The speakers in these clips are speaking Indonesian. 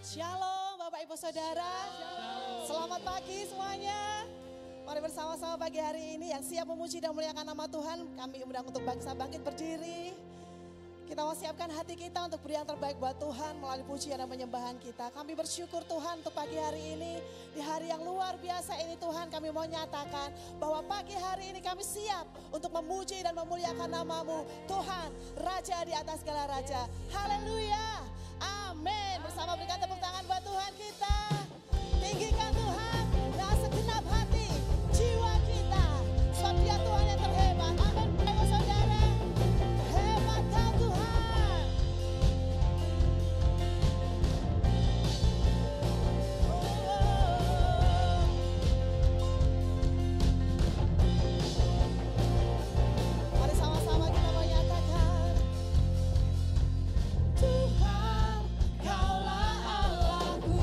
Shalom Bapak Ibu Saudara. Selamat pagi semuanya. Mari bersama-sama pagi hari ini yang siap memuji dan memuliakan nama Tuhan. Kami undang untuk bangsa bangkit berdiri. Kita mau siapkan hati kita untuk beri yang terbaik buat Tuhan melalui pujian dan penyembahan kita. Kami bersyukur Tuhan untuk pagi hari ini. Di hari yang luar biasa ini Tuhan, kami mau nyatakan bahwa pagi hari ini kami siap untuk memuji dan memuliakan nama-Mu. Tuhan, Raja di atas segala Raja. Haleluya. Amin. Bersama berikan tepuk tangan buat Tuhan kita. Tinggikan Tuhan dengan segenap hati, jiwa kita. Sebab Dia Tuhan yang terhebat. Amin. Bapak Saudara, hebatkan Tuhan. Mari sama-sama kita menyatakan, Tuhan, Kaulah Allahku.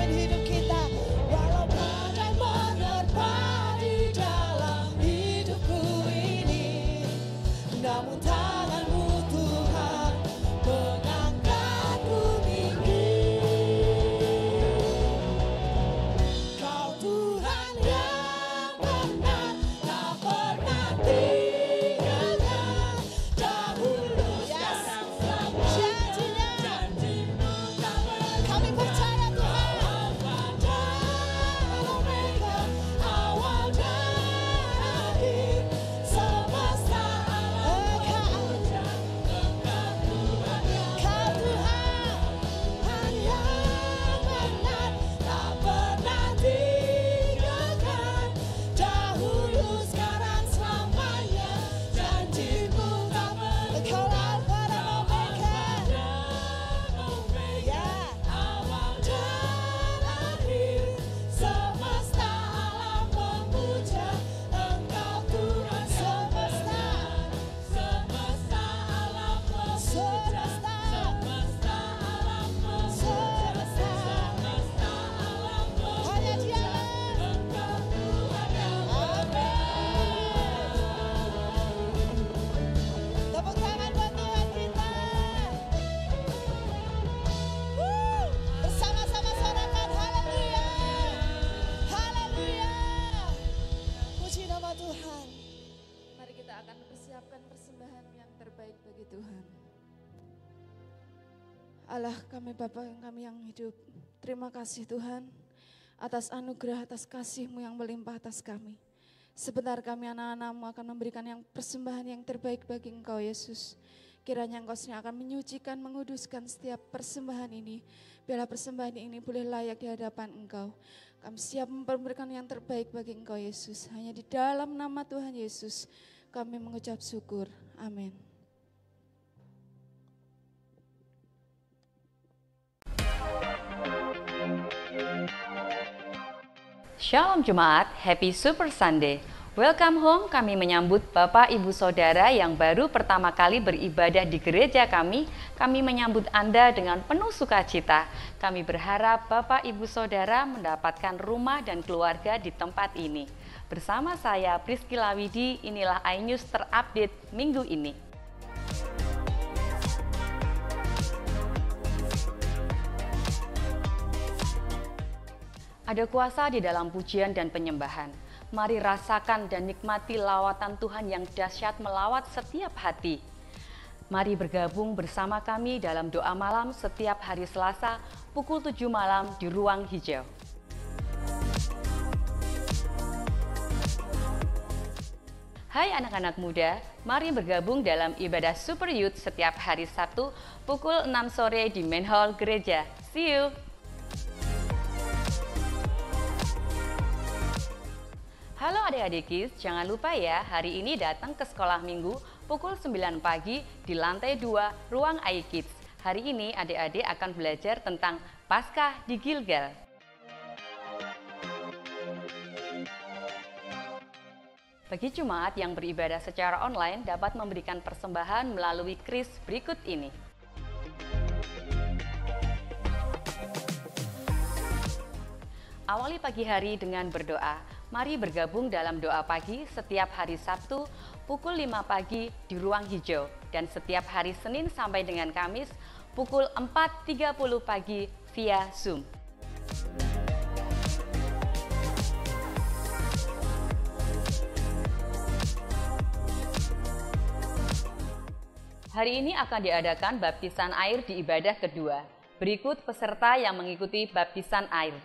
memimpin hidup kita. Walau badai menerpa di dalam hidupku ini, namun tanganmu Tuhan mengangkatku tinggi. Kau Tuhan yang benar, tak pernah tinggalkan. Dahulu sekarang selamanya, janji-Mu tak pernah. Kami percaya Tuhan, Alfa dan Omega, awal dan akhir, semesta alam memuja Engkau Tuhan yang benar, tak pernah tinggalkan. Dahulu sekarang selamanya, janji-Mu tak pernah. Engkau Alfa dan Omega, ya, awal dan akhir, semesta alam memuja Engkau Tuhan. Semesta alam memuja, semesta alam memuja, semesta alam memuja. Hanya Dialah Engkau Tuhan yang benar. Tepuk tangan buat Tuhan kita. Bersama-sama sorakan haleluya. Haleluya. Puji nama Tuhan. Mari kita akan persiapkan persembahan yang terbaik bagi Tuhan. Allah kami Bapa kami yang hidup, terima kasih Tuhan atas anugerah, atas kasih-Mu yang melimpah atas kami. Sebentar kami anak-anak-Mu akan memberikan yang persembahan yang terbaik bagi Engkau Yesus. Kiranya Engkau sendiri akan menyucikan, menguduskan setiap persembahan ini. Biarlah persembahan ini boleh layak di hadapan Engkau. Kami siap memberikan yang terbaik bagi Engkau Yesus. Hanya di dalam nama Tuhan Yesus kami mengucap syukur. Amin. Shalom Jemaat, Happy Super Sunday. Welcome home, kami menyambut Bapak Ibu Saudara yang baru pertama kali beribadah di gereja kami. Kami menyambut Anda dengan penuh sukacita. Kami berharap Bapak Ibu Saudara mendapatkan rumah dan keluarga di tempat ini. Bersama saya Priscilla Widi, inilah iNews terupdate minggu ini. Ada kuasa di dalam pujian dan penyembahan. Mari rasakan dan nikmati lawatan Tuhan yang dahsyat melawat setiap hati. Mari bergabung bersama kami dalam doa malam setiap hari Selasa pukul 7 malam di Ruang Hijau. Hai anak-anak muda, mari bergabung dalam ibadah Super Youth setiap hari Sabtu pukul 6 sore di Main Hall Gereja. See you! Halo adik-adik Kids, jangan lupa ya hari ini datang ke sekolah minggu pukul 9 pagi di lantai 2 Ruang iKids. Hari ini adik-adik akan belajar tentang Paskah di Gilgal. Bagi jemaat yang beribadah secara online dapat memberikan persembahan melalui kris berikut ini. Awali pagi hari dengan berdoa. Mari bergabung dalam doa pagi setiap hari Sabtu pukul 5 pagi di Ruang Hijau dan setiap hari Senin sampai dengan Kamis pukul 4.30 pagi via Zoom. Hari ini akan diadakan baptisan air di ibadah kedua. Berikut peserta yang mengikuti baptisan air.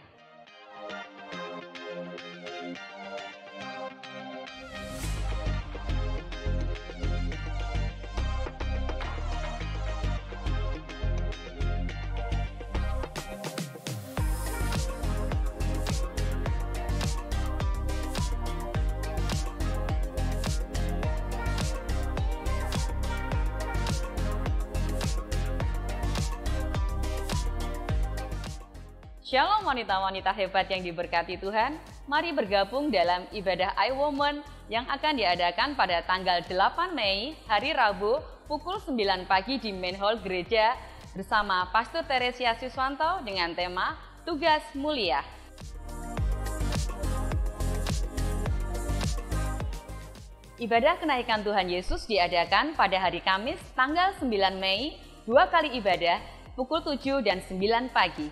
Shalom wanita-wanita hebat yang diberkati Tuhan, mari bergabung dalam ibadah iWoman yang akan diadakan pada tanggal 8 Mei, hari Rabu, pukul 9 pagi di Main Hall Gereja bersama Pastor Teresia Siswanto dengan tema tugas mulia. Ibadah kenaikan Tuhan Yesus diadakan pada hari Kamis tanggal 9 Mei, 2 kali ibadah, pukul 7 dan 9 pagi.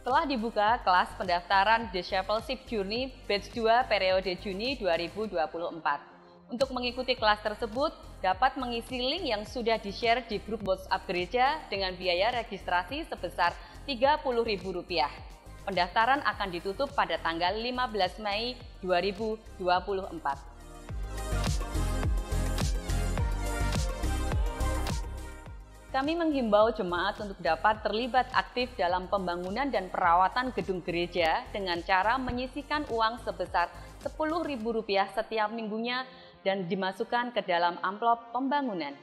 Telah dibuka kelas pendaftaran Discipleship Journey Batch 2 periode Juni 2024. Untuk mengikuti kelas tersebut, dapat mengisi link yang sudah di-share di grup WhatsApp gereja dengan biaya registrasi sebesar Rp30.000. Pendaftaran akan ditutup pada tanggal 15 Mei 2024. Kami menghimbau jemaat untuk dapat terlibat aktif dalam pembangunan dan perawatan gedung gereja dengan cara menyisihkan uang sebesar Rp10.000 setiap minggunya dan dimasukkan ke dalam amplop pembangunan.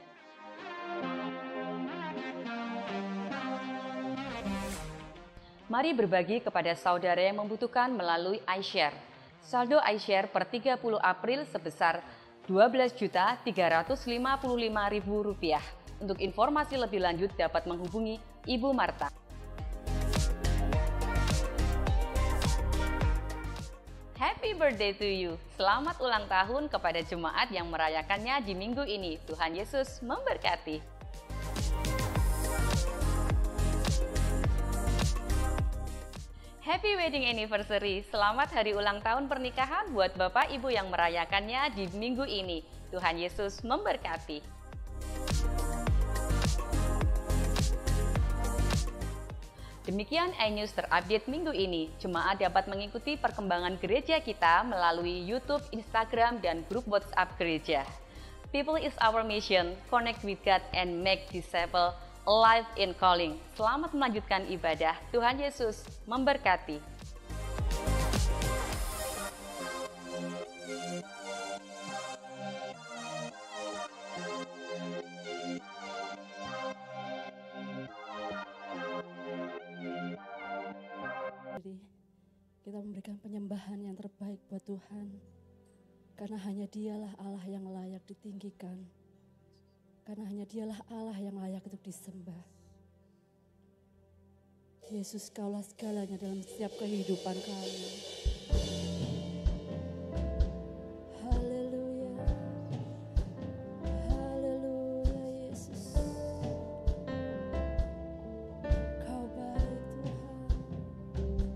Mari berbagi kepada saudara yang membutuhkan melalui iShare. Saldo iShare per 30 April sebesar Rp12.355.000. Untuk informasi lebih lanjut dapat menghubungi Ibu Marta. Happy birthday to you. Selamat ulang tahun kepada jemaat yang merayakannya di minggu ini. Tuhan Yesus memberkati. Happy wedding anniversary. Selamat hari ulang tahun pernikahan buat Bapak Ibu yang merayakannya di minggu ini. Tuhan Yesus memberkati. Demikian iNews terupdate minggu ini. Jemaat dapat mengikuti perkembangan gereja kita melalui YouTube, Instagram, dan grup WhatsApp gereja. People is our mission, connect with God and make disciple alive in calling. Selamat melanjutkan ibadah. Tuhan Yesus memberkati. Kita memberikan penyembahan yang terbaik buat Tuhan. Karena hanya Dialah Allah yang layak ditinggikan. Karena hanya Dialah Allah yang layak untuk disembah. Yesus, Kaulah segalanya dalam setiap kehidupan kami. Haleluya. Haleluya Yesus. Kau baik Tuhan.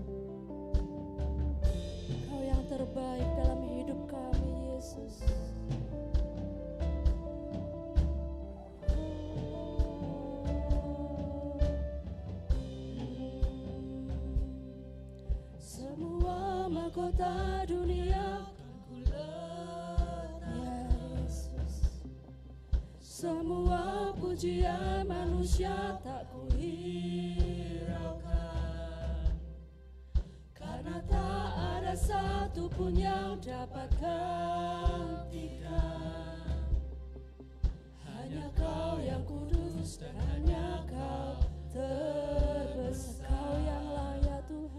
Kau yang terbaik dalam hidup kami Yesus. Semua mahkota dunia akan kuletakkan ya Yesus. Semua pujian manusia tak kuhiraukan. Karena tak ada satupun yang dapat gantikan. Hanya Kau yang kudus dan hanya Kau terbesar. Kau yang layak Tuhan.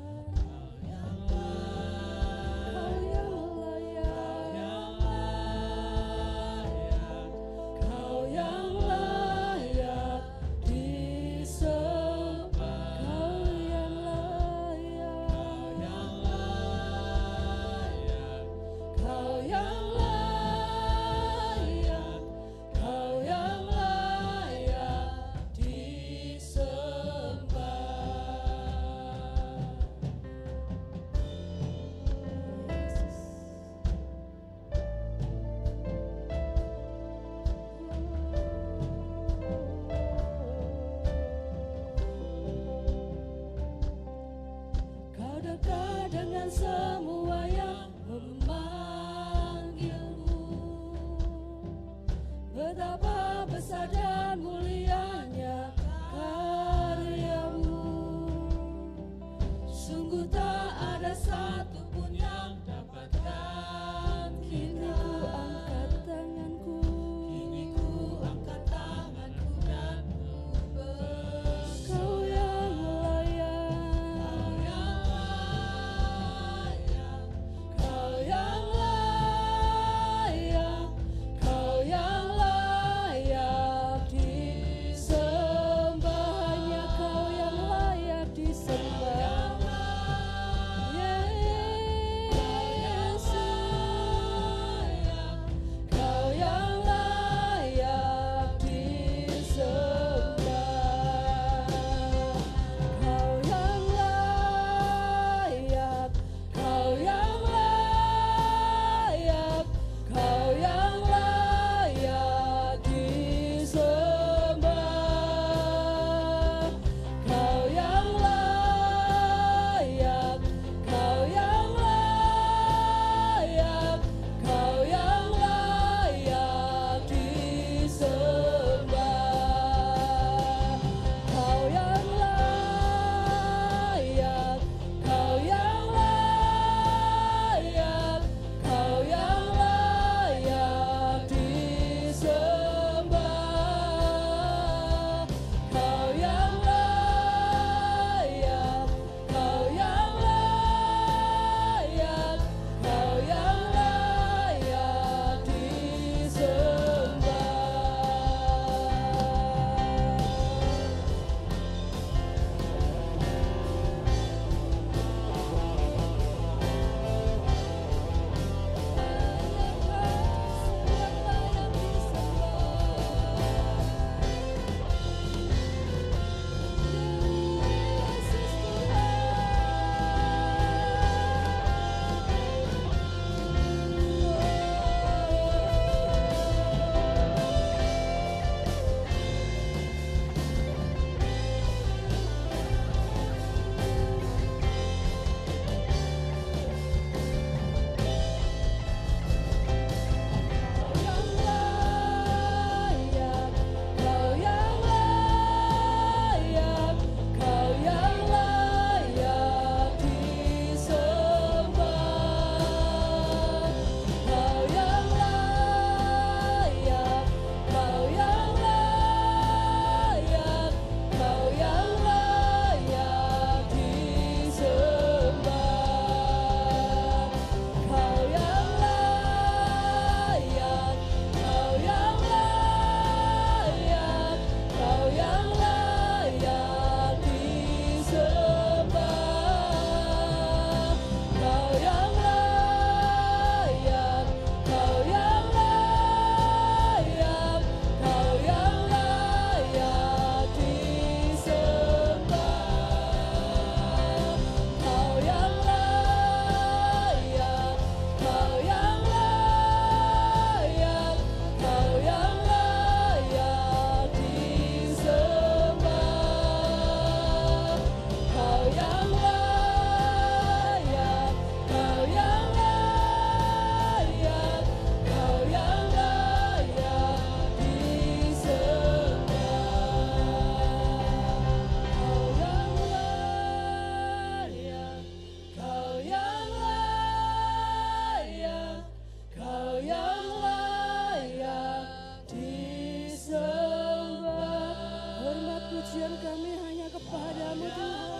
Pujian kami hanya kepadamu Tuhan,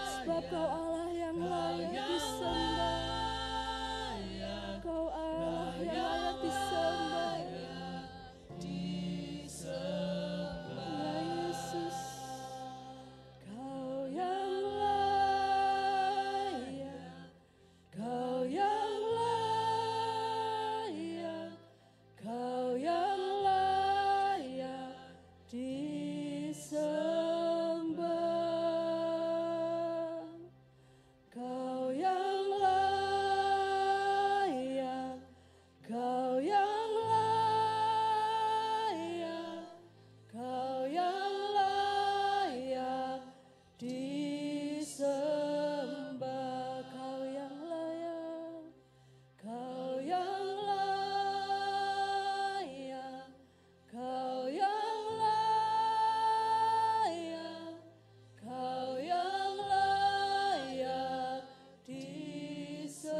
sebab Kau Allah yang layak disembah. Kau Allah yang layak disembah. Ya Yesus, Kau yang layak, Kau yang layak, Kau yang layak disembah. Kau yang layak, Kau yang layak, Kau yang layak disembah. Kau yang layak, Kau yang layak, Kau yang layak, Kau yang layak disembah.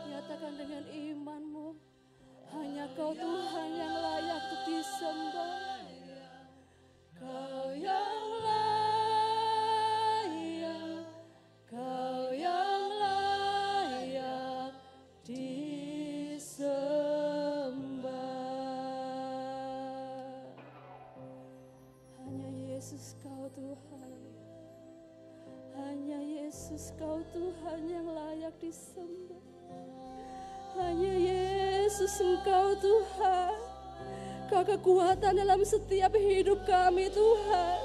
Nyatakan dengan imanmu, hanya Kau Tuhan yang layak untuk disembah. Kau yang layak, Kau yang layak disembah. Hanya Yesus Kau Tuhan, hanya Yesus Kau Tuhan yang layak disembah. Hanya Yesus Engkau Tuhan, Kau kekuatan dalam setiap hidup kami Tuhan.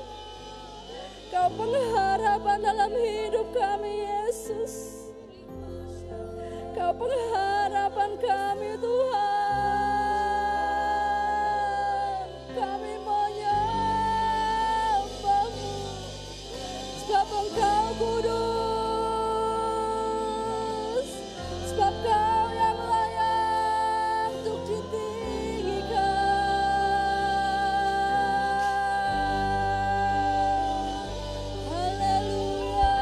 Kau pengharapan dalam hidup kami Yesus. Kau pengharapan kami Tuhan. Kami menyembah-Mu sebab Engkau kudus, sebab Kau yang layak untuk ditinggikan. Haleluya,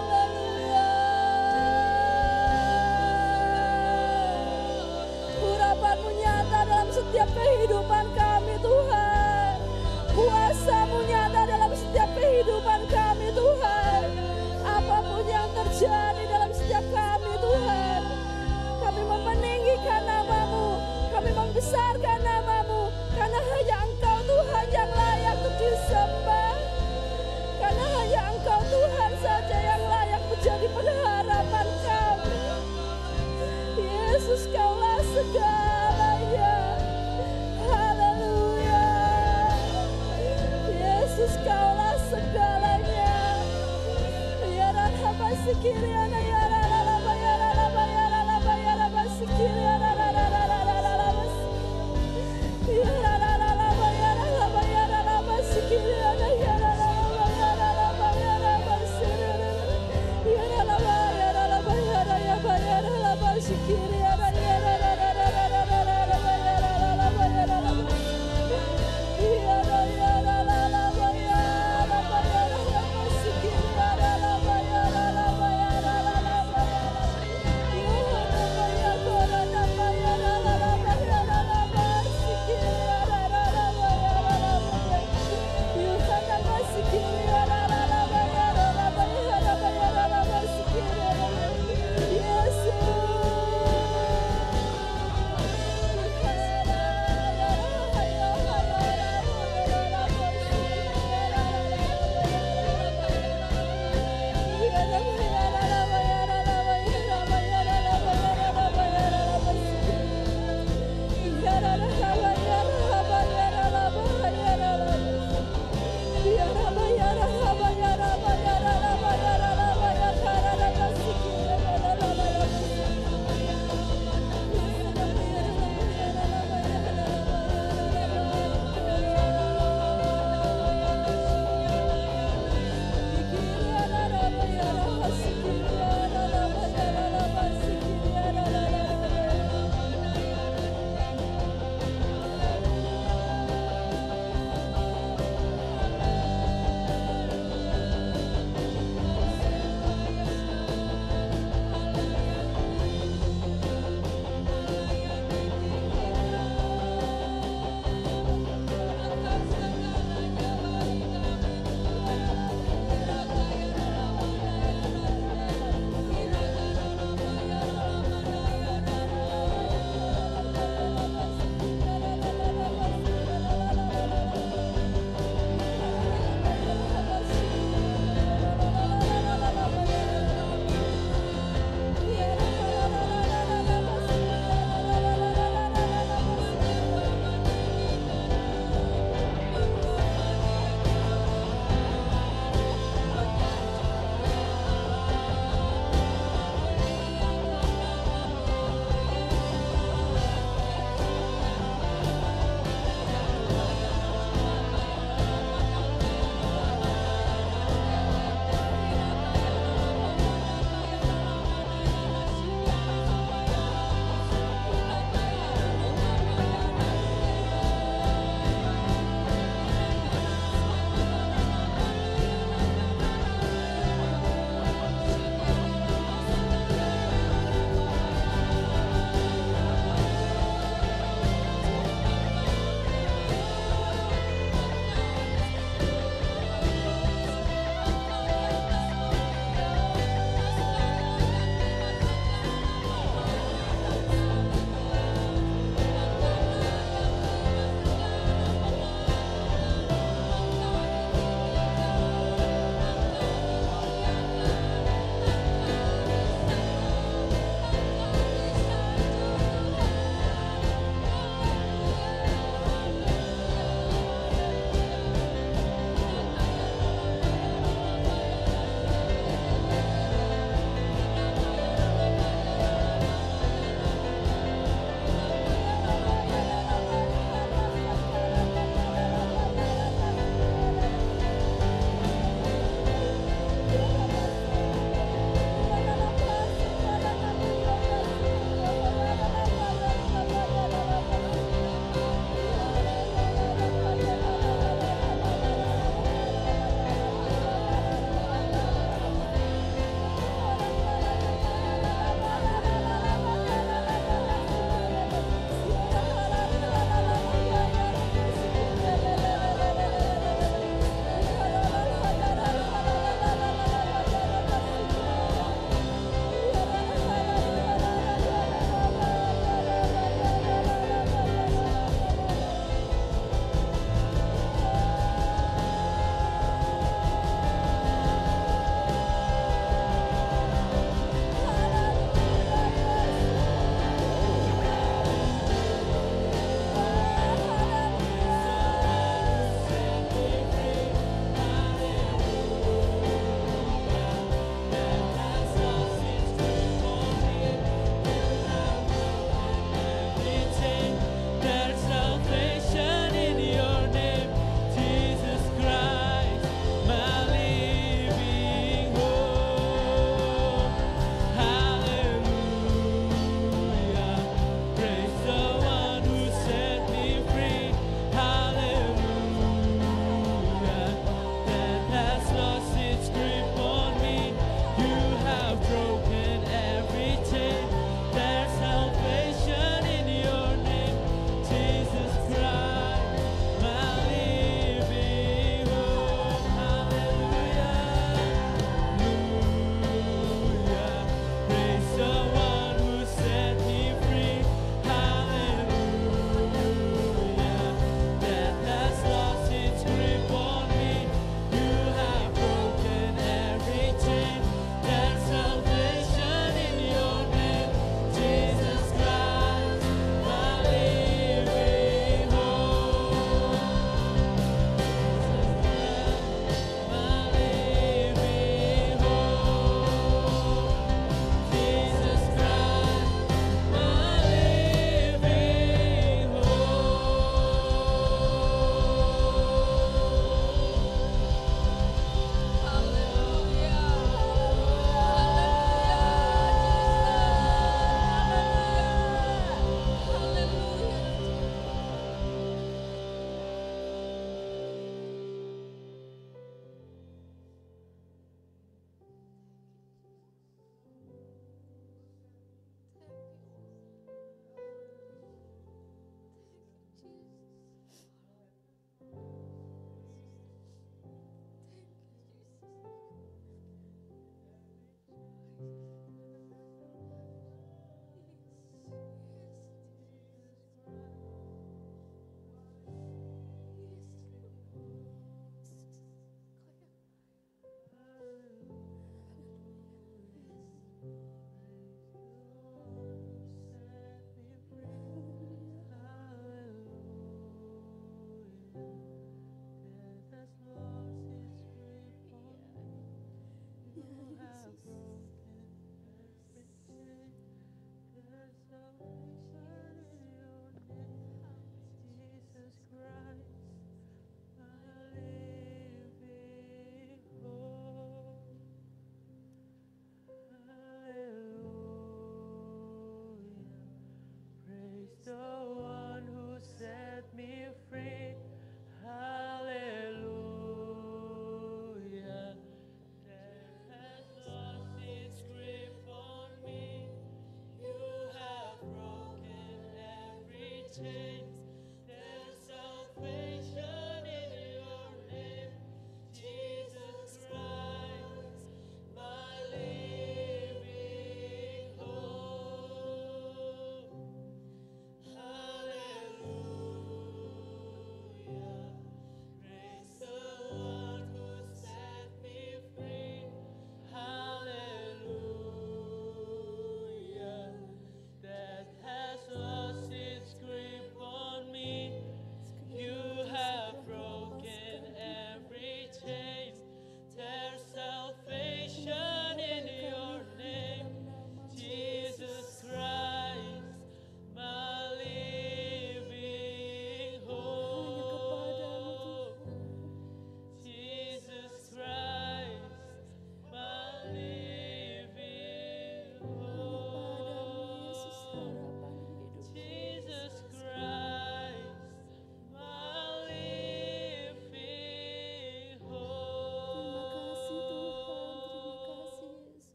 haleluya. Urapan-Mu nyata dalam setiap kehidupan kami Tuhan. Kuasa-Mu nyata dalam setiap kehidupan kami Tuhan. Apapun yang terjadi dalam setiap kami Tuhan, kami meninggikan nama-Mu, kami membesarkan nama-Mu, karena hanya Engkau Tuhan yang layak untuk disembah. Karena hanya Engkau Tuhan saja yang layak menjadi pengharapan kami. Yesus, Kaulah segalanya. Haleluya. Yesus, Kaulah segalanya. Ya Rama Sikiriana, ya Rama, ya Rama, ya Rama, ya Rama Sikiriana, ya Rama, ya Rama, ya Rama, ya Rama Sikiriana, ya Rama, ya Rama, ya Rama Sikiriana, ya Rama, ya Rama, ya Rama, ya Rama Sikiriana, ya Rama,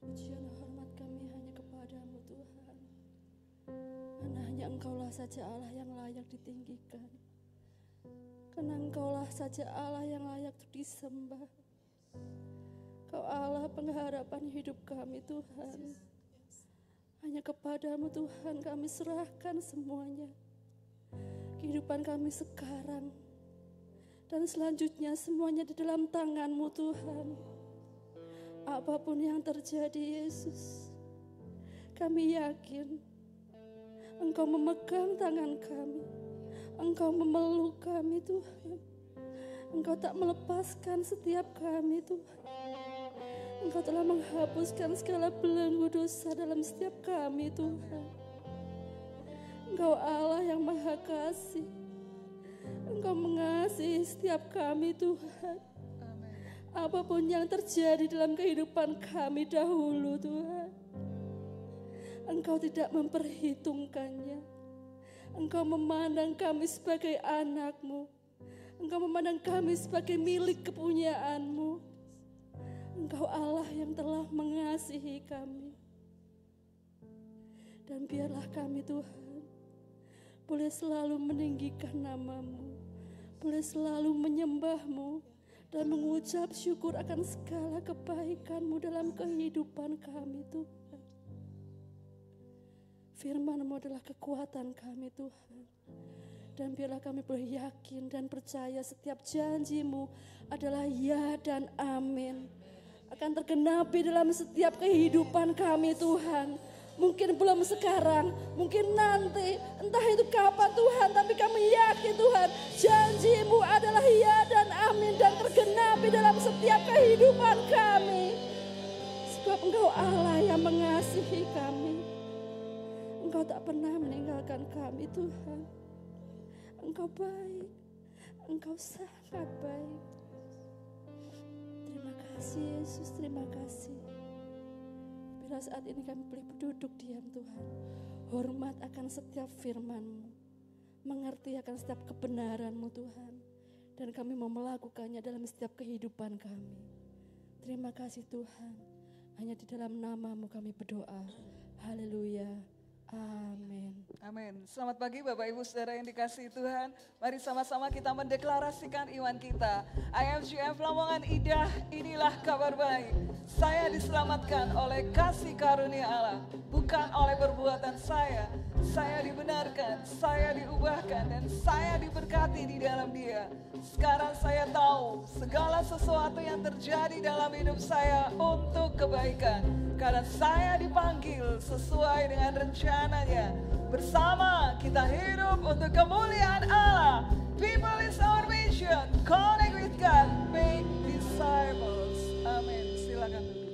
Pujian hormat kami hanya kepadamu Tuhan. Karena hanya Engkaulah saja Allah yang layak ditinggikan. Karena Engkaulah saja Allah yang layak untuk disembah. Kau Allah pengharapan hidup kami Tuhan. Hanya kepadamu Tuhan kami serahkan semuanya. Kehidupan kami sekarang dan selanjutnya semuanya di dalam tangan-Mu Tuhan. Apapun yang terjadi Yesus, kami yakin Engkau memegang tangan kami, Engkau memeluk kami Tuhan. Engkau tak melepaskan setiap kami Tuhan. Engkau telah menghapuskan segala belenggu dosa dalam setiap kami Tuhan. Engkau Allah yang maha kasih. Engkau mengasihi setiap kami Tuhan. Apapun yang terjadi dalam kehidupan kami dahulu Tuhan, Engkau tidak memperhitungkannya. Engkau memandang kami sebagai anak-Mu. Engkau memandang kami sebagai milik kepunyaan-Mu. Engkau Allah yang telah mengasihi kami. Dan biarlah kami Tuhan boleh selalu meninggikan nama-Mu, boleh selalu menyembah-Mu, dan mengucap syukur akan segala kebaikan-Mu dalam kehidupan kami Tuhan. Firman-Mu adalah kekuatan kami Tuhan. Dan biarlah kami boleh yakin dan percaya setiap janji-Mu adalah ya dan amin. Akan tergenapi dalam setiap kehidupan kami Tuhan. Mungkin belum sekarang, mungkin nanti, entah itu kapan Tuhan, tapi kami yakin Tuhan, janji-Mu adalah ya dan amin dan tergenapi dalam setiap kehidupan kami. Sebab Engkau Allah yang mengasihi kami. Engkau tak pernah meninggalkan kami Tuhan. Engkau baik, Engkau sangat baik. Terima kasih Yesus, terima kasih. Bila saat ini kami boleh duduk diam Tuhan, hormat akan setiap firman-Mu, mengerti akan setiap kebenaran-Mu Tuhan, dan kami mau melakukannya dalam setiap kehidupan kami. Terima kasih Tuhan, hanya di dalam nama-Mu kami berdoa. Haleluya. Amin. Amin. Selamat pagi Bapak Ibu Saudara yang dikasihi Tuhan. Mari sama-sama kita mendeklarasikan iman kita. IFGF Lamongan Indah, inilah kabar baik. Saya diselamatkan oleh kasih karunia Allah, bukan oleh perbuatan saya. Saya dibenarkan, saya diubahkan, dan saya diberkati di dalam Dia. Sekarang saya tahu segala sesuatu yang terjadi dalam hidup saya untuk kebaikan. Karena saya dipanggil sesuai dengan rencananya. Bersama kita hidup untuk kemuliaan Allah. People is our mission. Connect with God, make disciples. Amin. Silakan duduk.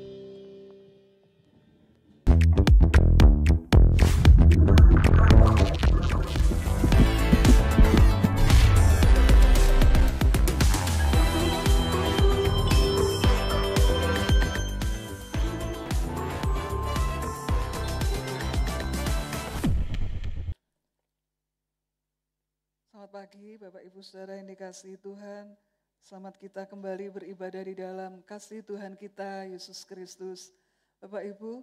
Selamat pagi Bapak Ibu Saudara yang dikasihi Tuhan. Selamat kita kembali beribadah di dalam kasih Tuhan kita Yesus Kristus. Bapak Ibu,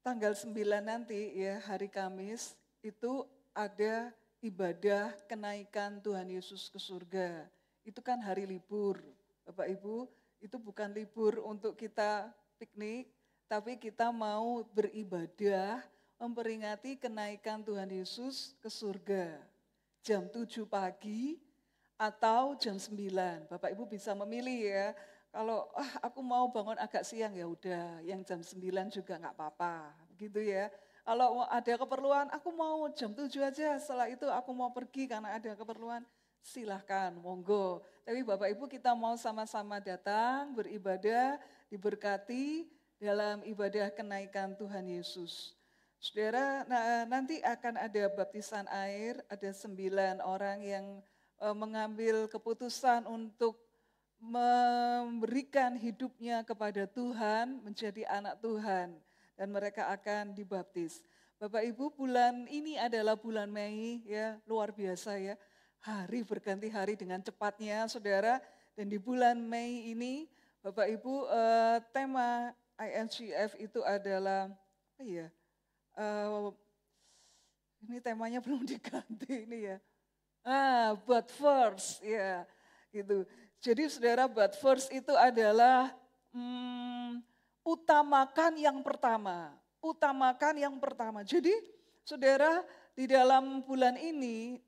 tanggal 9 nanti ya, hari Kamis, itu ada ibadah kenaikan Tuhan Yesus ke surga. Itu kan hari libur, Bapak Ibu, itu bukan libur untuk kita piknik, tapi kita mau beribadah, memperingati kenaikan Tuhan Yesus ke surga. Jam 7 pagi atau jam 9. Bapak Ibu bisa memilih ya. Kalau aku mau bangun agak siang ya udah, yang jam 9 juga enggak apa-apa, gitu ya. Kalau ada keperluan, aku mau jam 7 aja, setelah itu aku mau pergi karena ada keperluan, silahkan, monggo. Tapi Bapak Ibu kita mau sama-sama datang, beribadah, diberkati dalam ibadah kenaikan Tuhan Yesus. Saudara, nanti akan ada baptisan air, ada 9 orang yang mengambil keputusan untuk memberikan hidupnya kepada Tuhan, menjadi anak Tuhan. Dan mereka akan dibaptis. Bapak Ibu, bulan ini adalah bulan Mei, ya luar biasa ya. Hari berganti hari dengan cepatnya, saudara. Dan di bulan Mei ini, Bapak Ibu, tema INGF itu adalah, ini temanya belum diganti ini ya. But first, ya gitu. Jadi saudara, but first itu adalah utamakan yang pertama. Utamakan yang pertama. Jadi saudara, di dalam bulan ini,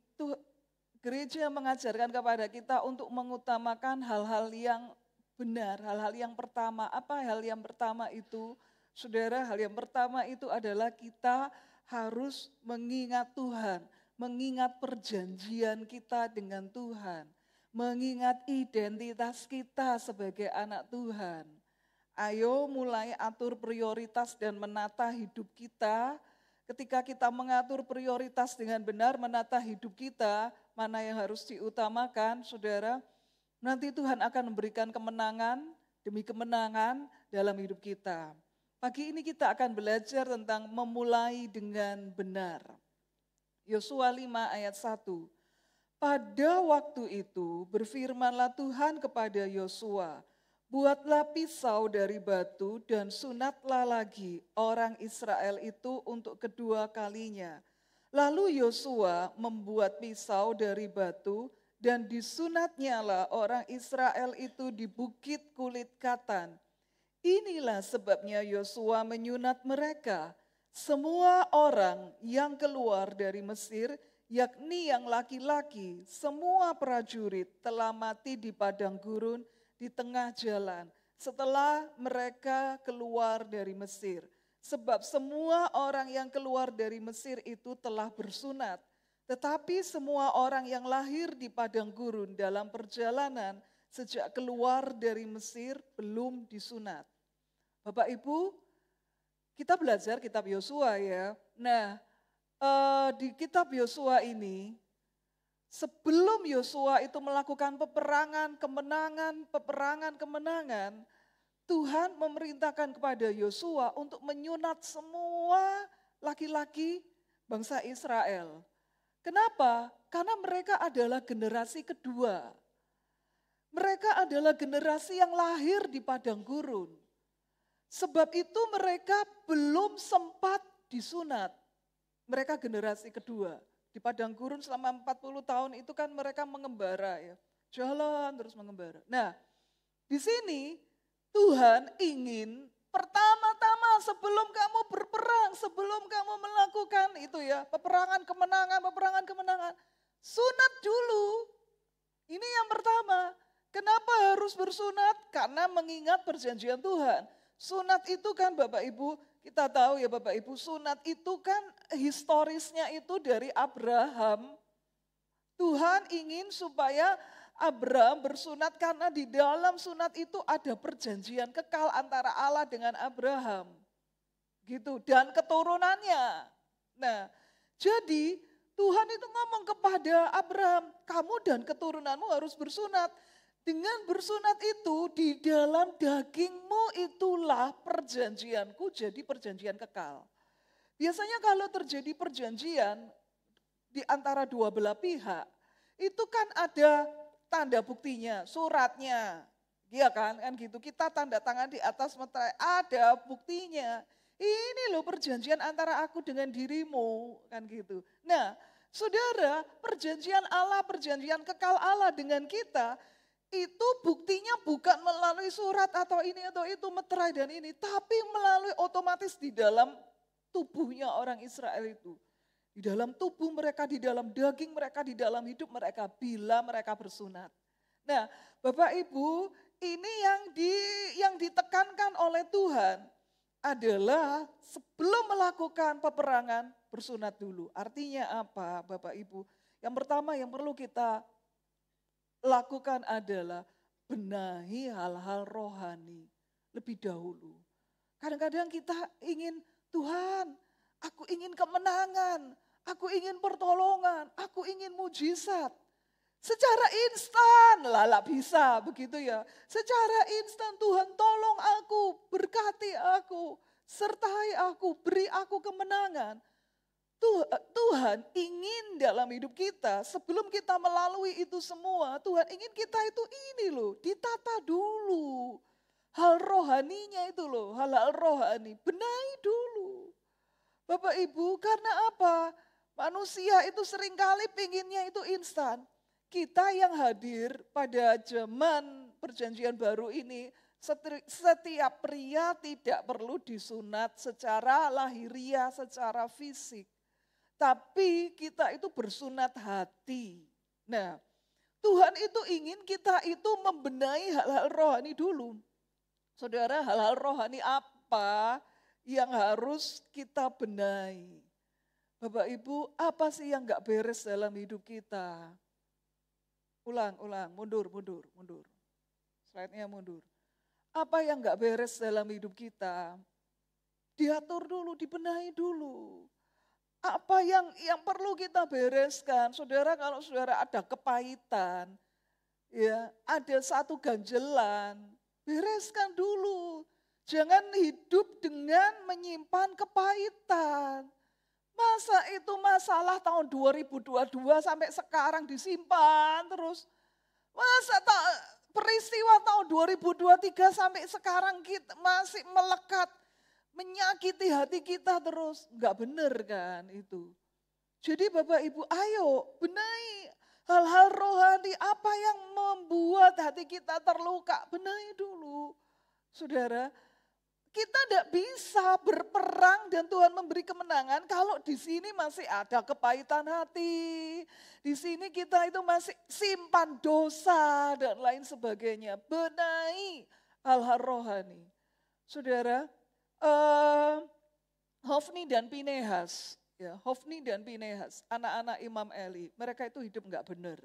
gereja mengajarkan kepada kita untuk mengutamakan hal-hal yang benar, hal-hal yang pertama. Apa hal yang pertama itu? Saudara, hal yang pertama itu adalah kita harus mengingat Tuhan, mengingat perjanjian kita dengan Tuhan, mengingat identitas kita sebagai anak Tuhan. Ayo mulai atur prioritas dan menata hidup kita. Ketika kita mengatur prioritas dengan benar, menata hidup kita, mana yang harus diutamakan, saudara, nanti Tuhan akan memberikan kemenangan demi kemenangan dalam hidup kita. Pagi ini kita akan belajar tentang memulai dengan benar. Yosua 5 ayat 1. Pada waktu itu berfirmanlah Tuhan kepada Yosua, buatlah pisau dari batu dan sunatlah lagi orang Israel itu untuk kedua kalinya. Lalu Yosua membuat pisau dari batu dan disunatnyalah orang Israel itu di bukit kulit katan. Inilah sebabnya Yosua menyunat mereka. Semua orang yang keluar dari Mesir, yakni yang laki-laki, semua prajurit telah mati di padang gurun di tengah jalan setelah mereka keluar dari Mesir. Sebab semua orang yang keluar dari Mesir itu telah bersunat. Tetapi semua orang yang lahir di padang gurun dalam perjalanan sejak keluar dari Mesir belum disunat. Bapak Ibu, kita belajar kitab Yosua ya. Nah, di kitab Yosua ini, sebelum Yosua itu melakukan peperangan, kemenangan, Tuhan memerintahkan kepada Yosua untuk menyunat semua laki-laki bangsa Israel. Kenapa? Karena mereka adalah generasi kedua. Mereka adalah generasi yang lahir di padang gurun. Sebab itu mereka belum sempat disunat. Mereka generasi kedua. Di padang gurun selama 40 tahun itu kan mereka mengembara ya. Jalan terus mengembara. Nah, di sini Tuhan ingin pertama-tama sebelum kamu berperang, sebelum kamu melakukan itu ya, peperangan kemenangan, sunat dulu. Ini yang pertama. Kenapa harus bersunat? Karena mengingat perjanjian Tuhan. Sunat itu kan Bapak Ibu, kita tahu ya Bapak Ibu, sunat itu kan historisnya itu dari Abraham. Tuhan ingin supaya Abraham bersunat karena di dalam sunat itu ada perjanjian kekal antara Allah dengan Abraham. Gitu, dan keturunannya. Nah, jadi Tuhan itu ngomong kepada Abraham, kamu dan keturunanmu harus bersunat. Dengan bersunat itu di dalam dagingmu itulah perjanjianku jadi perjanjian kekal. Biasanya kalau terjadi perjanjian di antara dua belah pihak, itu kan ada tanda buktinya, suratnya Iya kan gitu. Kita tanda tangan di atas meterai, ada buktinya. Ini loh perjanjian antara aku dengan dirimu, kan gitu. Nah, saudara, perjanjian Allah, perjanjian kekal Allah dengan kita, itu buktinya bukan melalui surat atau ini atau itu, meterai dan ini, tapi melalui otomatis di dalam tubuhnya orang Israel itu. Di dalam tubuh mereka, di dalam daging mereka, di dalam hidup mereka, bila mereka bersunat. Nah, Bapak Ibu, ini yang ditekankan oleh Tuhan adalah sebelum melakukan peperangan, bersunat dulu. Artinya apa, Bapak Ibu? Yang pertama yang perlu kita lakukan adalah benahi hal-hal rohani lebih dahulu. Kadang-kadang kita ingin, Tuhan, aku ingin kemenangan, aku ingin pertolongan, aku ingin mujizat. Secara instan, lah bisa begitu ya. Secara instan, Tuhan tolong aku, berkati aku, sertai aku, beri aku kemenangan. Tuhan ingin dalam hidup kita, sebelum kita melalui itu semua, Tuhan ingin kita itu ini loh, ditata dulu. Hal rohaninya itu loh, hal-hal rohani, benahi dulu. Bapak Ibu, karena apa? Manusia itu seringkali pinginnya itu instan. Kita yang hadir pada zaman perjanjian baru ini, setiap pria tidak perlu disunat secara lahiriah, secara fisik. Tapi kita itu bersunat hati. Nah, Tuhan itu ingin kita itu membenahi hal-hal rohani dulu. Saudara, hal-hal rohani apa yang harus kita benahi? Bapak Ibu, apa sih yang gak beres dalam hidup kita? Ulang, mundur. Slide-nya mundur. Apa yang gak beres dalam hidup kita? Diatur dulu, dibenahi dulu. Apa yang perlu kita bereskan? Saudara, kalau saudara ada kepahitan, ya, ada satu ganjelan, bereskan dulu. Jangan hidup dengan menyimpan kepahitan. Masa itu masalah tahun 2022 sampai sekarang disimpan terus. Masa peristiwa tahun 2023 sampai sekarang kita masih melekat, menyakiti hati kita terus. Enggak benar kan itu. Jadi Bapak Ibu, ayo benahi hal-hal rohani, apa yang membuat hati kita terluka, benahi dulu. Saudara, kita tidak bisa berperang dan Tuhan memberi kemenangan kalau di sini masih ada kepahitan hati. Di sini kita itu masih simpan dosa dan lain sebagainya. Benahi hal-hal rohani. Saudara, Hofni dan Pinehas, ya, Hofni dan Pinehas, anak-anak Imam Eli, mereka itu hidup enggak benar.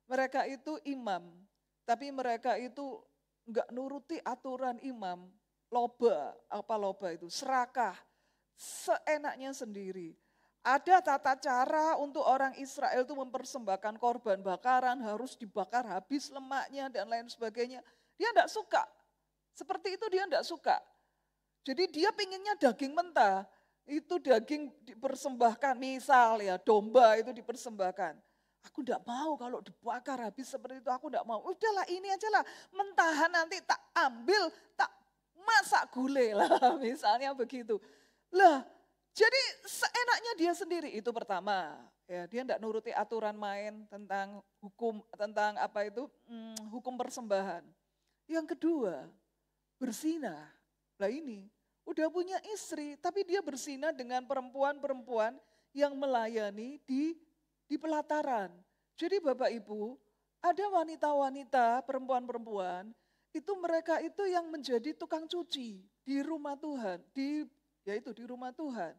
Mereka itu imam, tapi mereka itu enggak nuruti aturan imam. Loba itu, serakah, seenaknya sendiri. Ada tata cara untuk orang Israel itu mempersembahkan korban bakaran, harus dibakar habis lemaknya dan lain sebagainya. Dia enggak suka, seperti itu dia enggak suka. Jadi dia pinginnya daging mentah, itu daging dipersembahkan, misal ya domba itu dipersembahkan. Aku enggak mau kalau dibakar habis seperti itu, aku enggak mau. Udahlah ini aja lah, mentahan nanti tak ambil, tak masak gulai lah, misalnya begitu. Lah, jadi seenaknya dia sendiri, itu pertama. Ya, dia enggak nuruti aturan main tentang hukum, tentang apa itu, hukum persembahan. Yang kedua, berzinah. Lah ini, udah punya istri, tapi dia berzinah dengan perempuan-perempuan yang melayani di pelataran. Jadi Bapak Ibu, ada wanita-wanita, perempuan-perempuan, itu mereka itu yang menjadi tukang cuci di rumah Tuhan, di rumah Tuhan.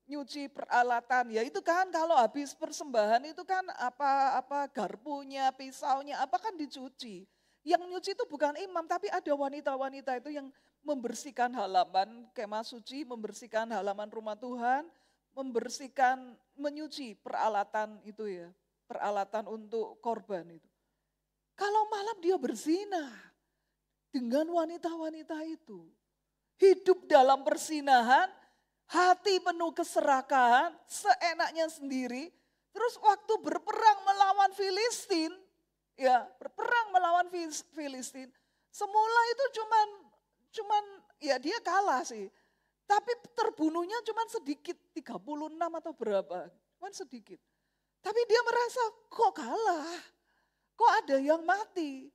Nyuci peralatan, ya itu kan kalau habis persembahan itu kan apa garpunya, pisaunya, apa kan dicuci. Yang nyuci itu bukan imam, tapi ada wanita-wanita itu yang membersihkan halaman kemah suci, membersihkan halaman rumah Tuhan, menyuci peralatan itu ya, peralatan untuk korban itu. Kalau malam dia berzinah dengan wanita-wanita itu. Hidup dalam persinahan, hati penuh keserakahan, seenaknya sendiri. Terus waktu berperang melawan Filistin, ya berperang melawan Filistin, Semula itu cuman ya dia kalah sih. Tapi terbunuhnya cuman sedikit, 36 atau berapa, cuman sedikit. Tapi dia merasa kok kalah, kok ada yang mati.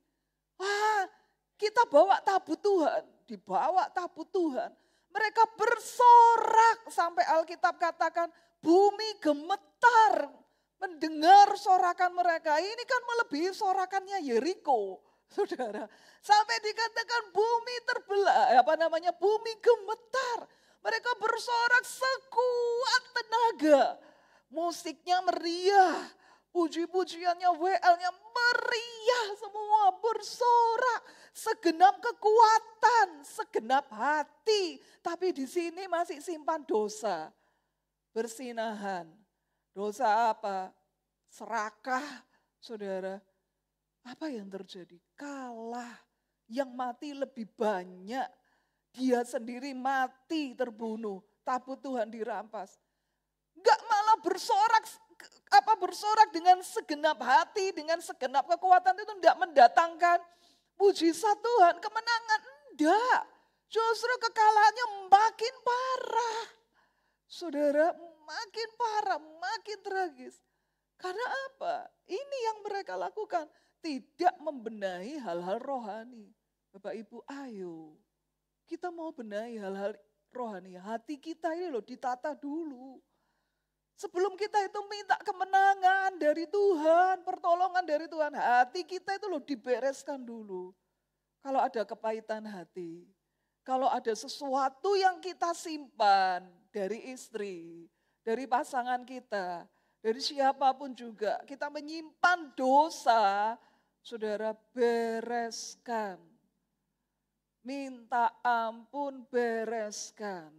Wah, kita bawa tabut Tuhan, dibawa tabut Tuhan. Mereka bersorak sampai Alkitab katakan bumi gemetar mendengar sorakan mereka. Ini kan melebihi sorakannya Yeriko, saudara. Sampai dikatakan bumi terbelah, bumi gemetar. Mereka bersorak sekuat tenaga. Musiknya meriah, puji-pujiannya, WL-nya meriah, semua bersorak. Segenap kekuatan, segenap hati. Tapi di sini masih simpan dosa. Bersinahan. Dosa apa? Serakah, saudara. Apa yang terjadi? Kalah. Yang mati lebih banyak. Dia sendiri mati terbunuh. Tabut Tuhan dirampas. Enggak malah bersorak dengan segenap hati, dengan segenap kekuatan itu enggak mendatangkan mujizat Tuhan, kemenangan. Enggak. Justru kekalahannya makin parah. Saudara, makin parah, makin tragis. Karena apa? Ini yang mereka lakukan. Tidak membenahi hal-hal rohani. Bapak Ibu, ayo. Kita mau benahi hal-hal rohani. Hati kita ini loh ditata dulu. Sebelum kita itu minta kemenangan dari Tuhan, pertolongan dari Tuhan. Hati kita itu loh dibereskan dulu. Kalau ada kepahitan hati. Kalau ada sesuatu yang kita simpan dari istri, dari pasangan kita, dari siapapun juga. Kita menyimpan dosa, saudara, bereskan. Minta ampun, bereskan.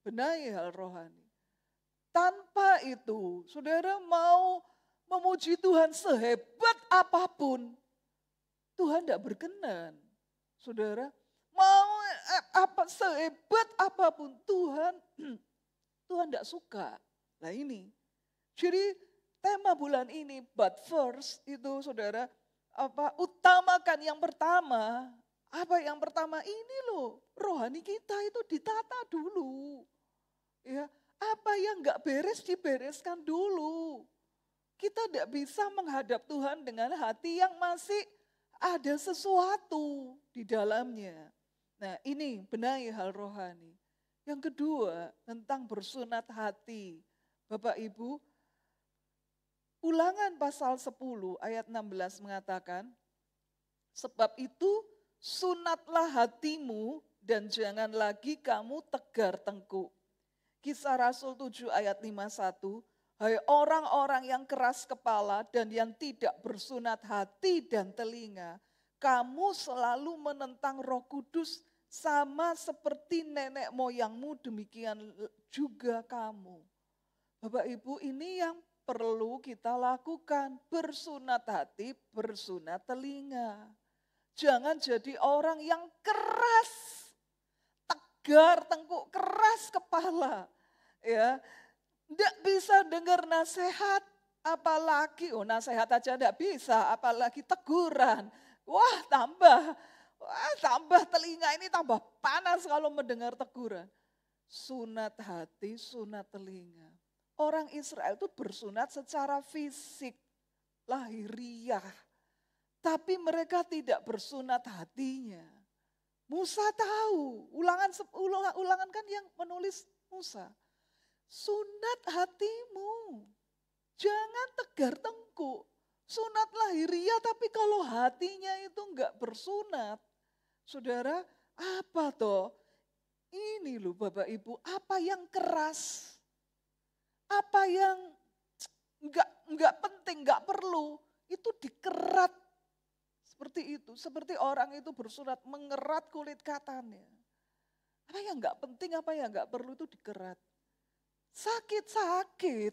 Benahi hal rohani. Tanpa itu, saudara mau memuji Tuhan sehebat apapun, Tuhan tidak berkenan. Saudara, mau sehebat apapun, Tuhan tidak suka. Nah ini, jadi tema bulan ini, but first itu saudara, utamakan yang pertama. Apa yang pertama? Ini loh, rohani kita itu ditata dulu. Ya, apa yang enggak beres dibereskan dulu. Kita tidak bisa menghadap Tuhan dengan hati yang masih ada sesuatu di dalamnya. Nah, ini benahi hal rohani. Yang kedua, tentang bersunat hati. Bapak Ibu, Ulangan pasal 10 ayat 16 mengatakan, sebab itu sunatlah hatimu dan jangan lagi kamu tegar tengkuk. Kisah Rasul 7 ayat 51, hai orang-orang yang keras kepala dan yang tidak bersunat hati dan telinga, kamu selalu menentang Roh Kudus sama seperti nenek moyangmu, demikian juga kamu. Bapak Ibu, ini yang perlu kita lakukan, bersunat hati, bersunat telinga. Jangan jadi orang yang keras, tegar tengkuk, keras kepala. Ya, tidak bisa dengar nasihat, apalagi nasihat aja tidak bisa, apalagi teguran. Tambah telinga ini tambah panas kalau mendengar teguran. Sunat hati, sunat telinga. Orang Israel itu bersunat secara fisik, lahiriah. Tapi mereka tidak bersunat hatinya. Musa tahu, ulangan kan yang menulis Musa. Sunat hatimu, jangan tegar tengkuk. Sunat lahiriah tapi kalau hatinya itu enggak bersunat. Saudara, apa toh? Ini loh Bapak Ibu, apa yang keras? Apa yang enggak penting, enggak perlu, itu dikerat. Seperti itu, seperti orang itu bersunat mengerat kulit katanya. Apa yang enggak penting, apa yang enggak perlu itu dikerat. Sakit-sakit.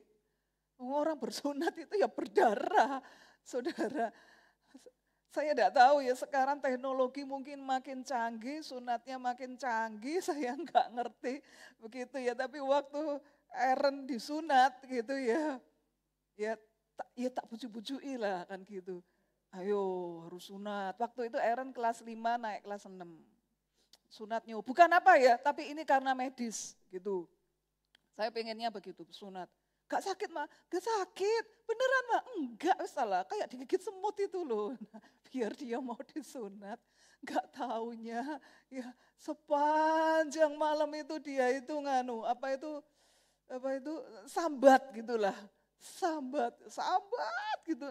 Orang bersunat itu ya berdarah. Saudara, saya tidak tahu ya sekarang teknologi mungkin makin canggih, sunatnya makin canggih, saya enggak ngerti begitu ya. Tapi waktu Aaron disunat gitu ya tak puju-pujui lah kan gitu. ayo harus sunat. Waktu itu Aaron kelas 5 naik kelas 6. Sunatnya bukan apa ya, tapi ini karena medis gitu. Saya pengennya begitu, sunat. Gak sakit mah, gak sakit. Beneran mah, enggak salah. Kayak digigit semut itu loh. Nah, biar dia mau disunat. Gak taunya, ya sepanjang malam itu dia itu apa itu sambat gitulah. Sambat gitu.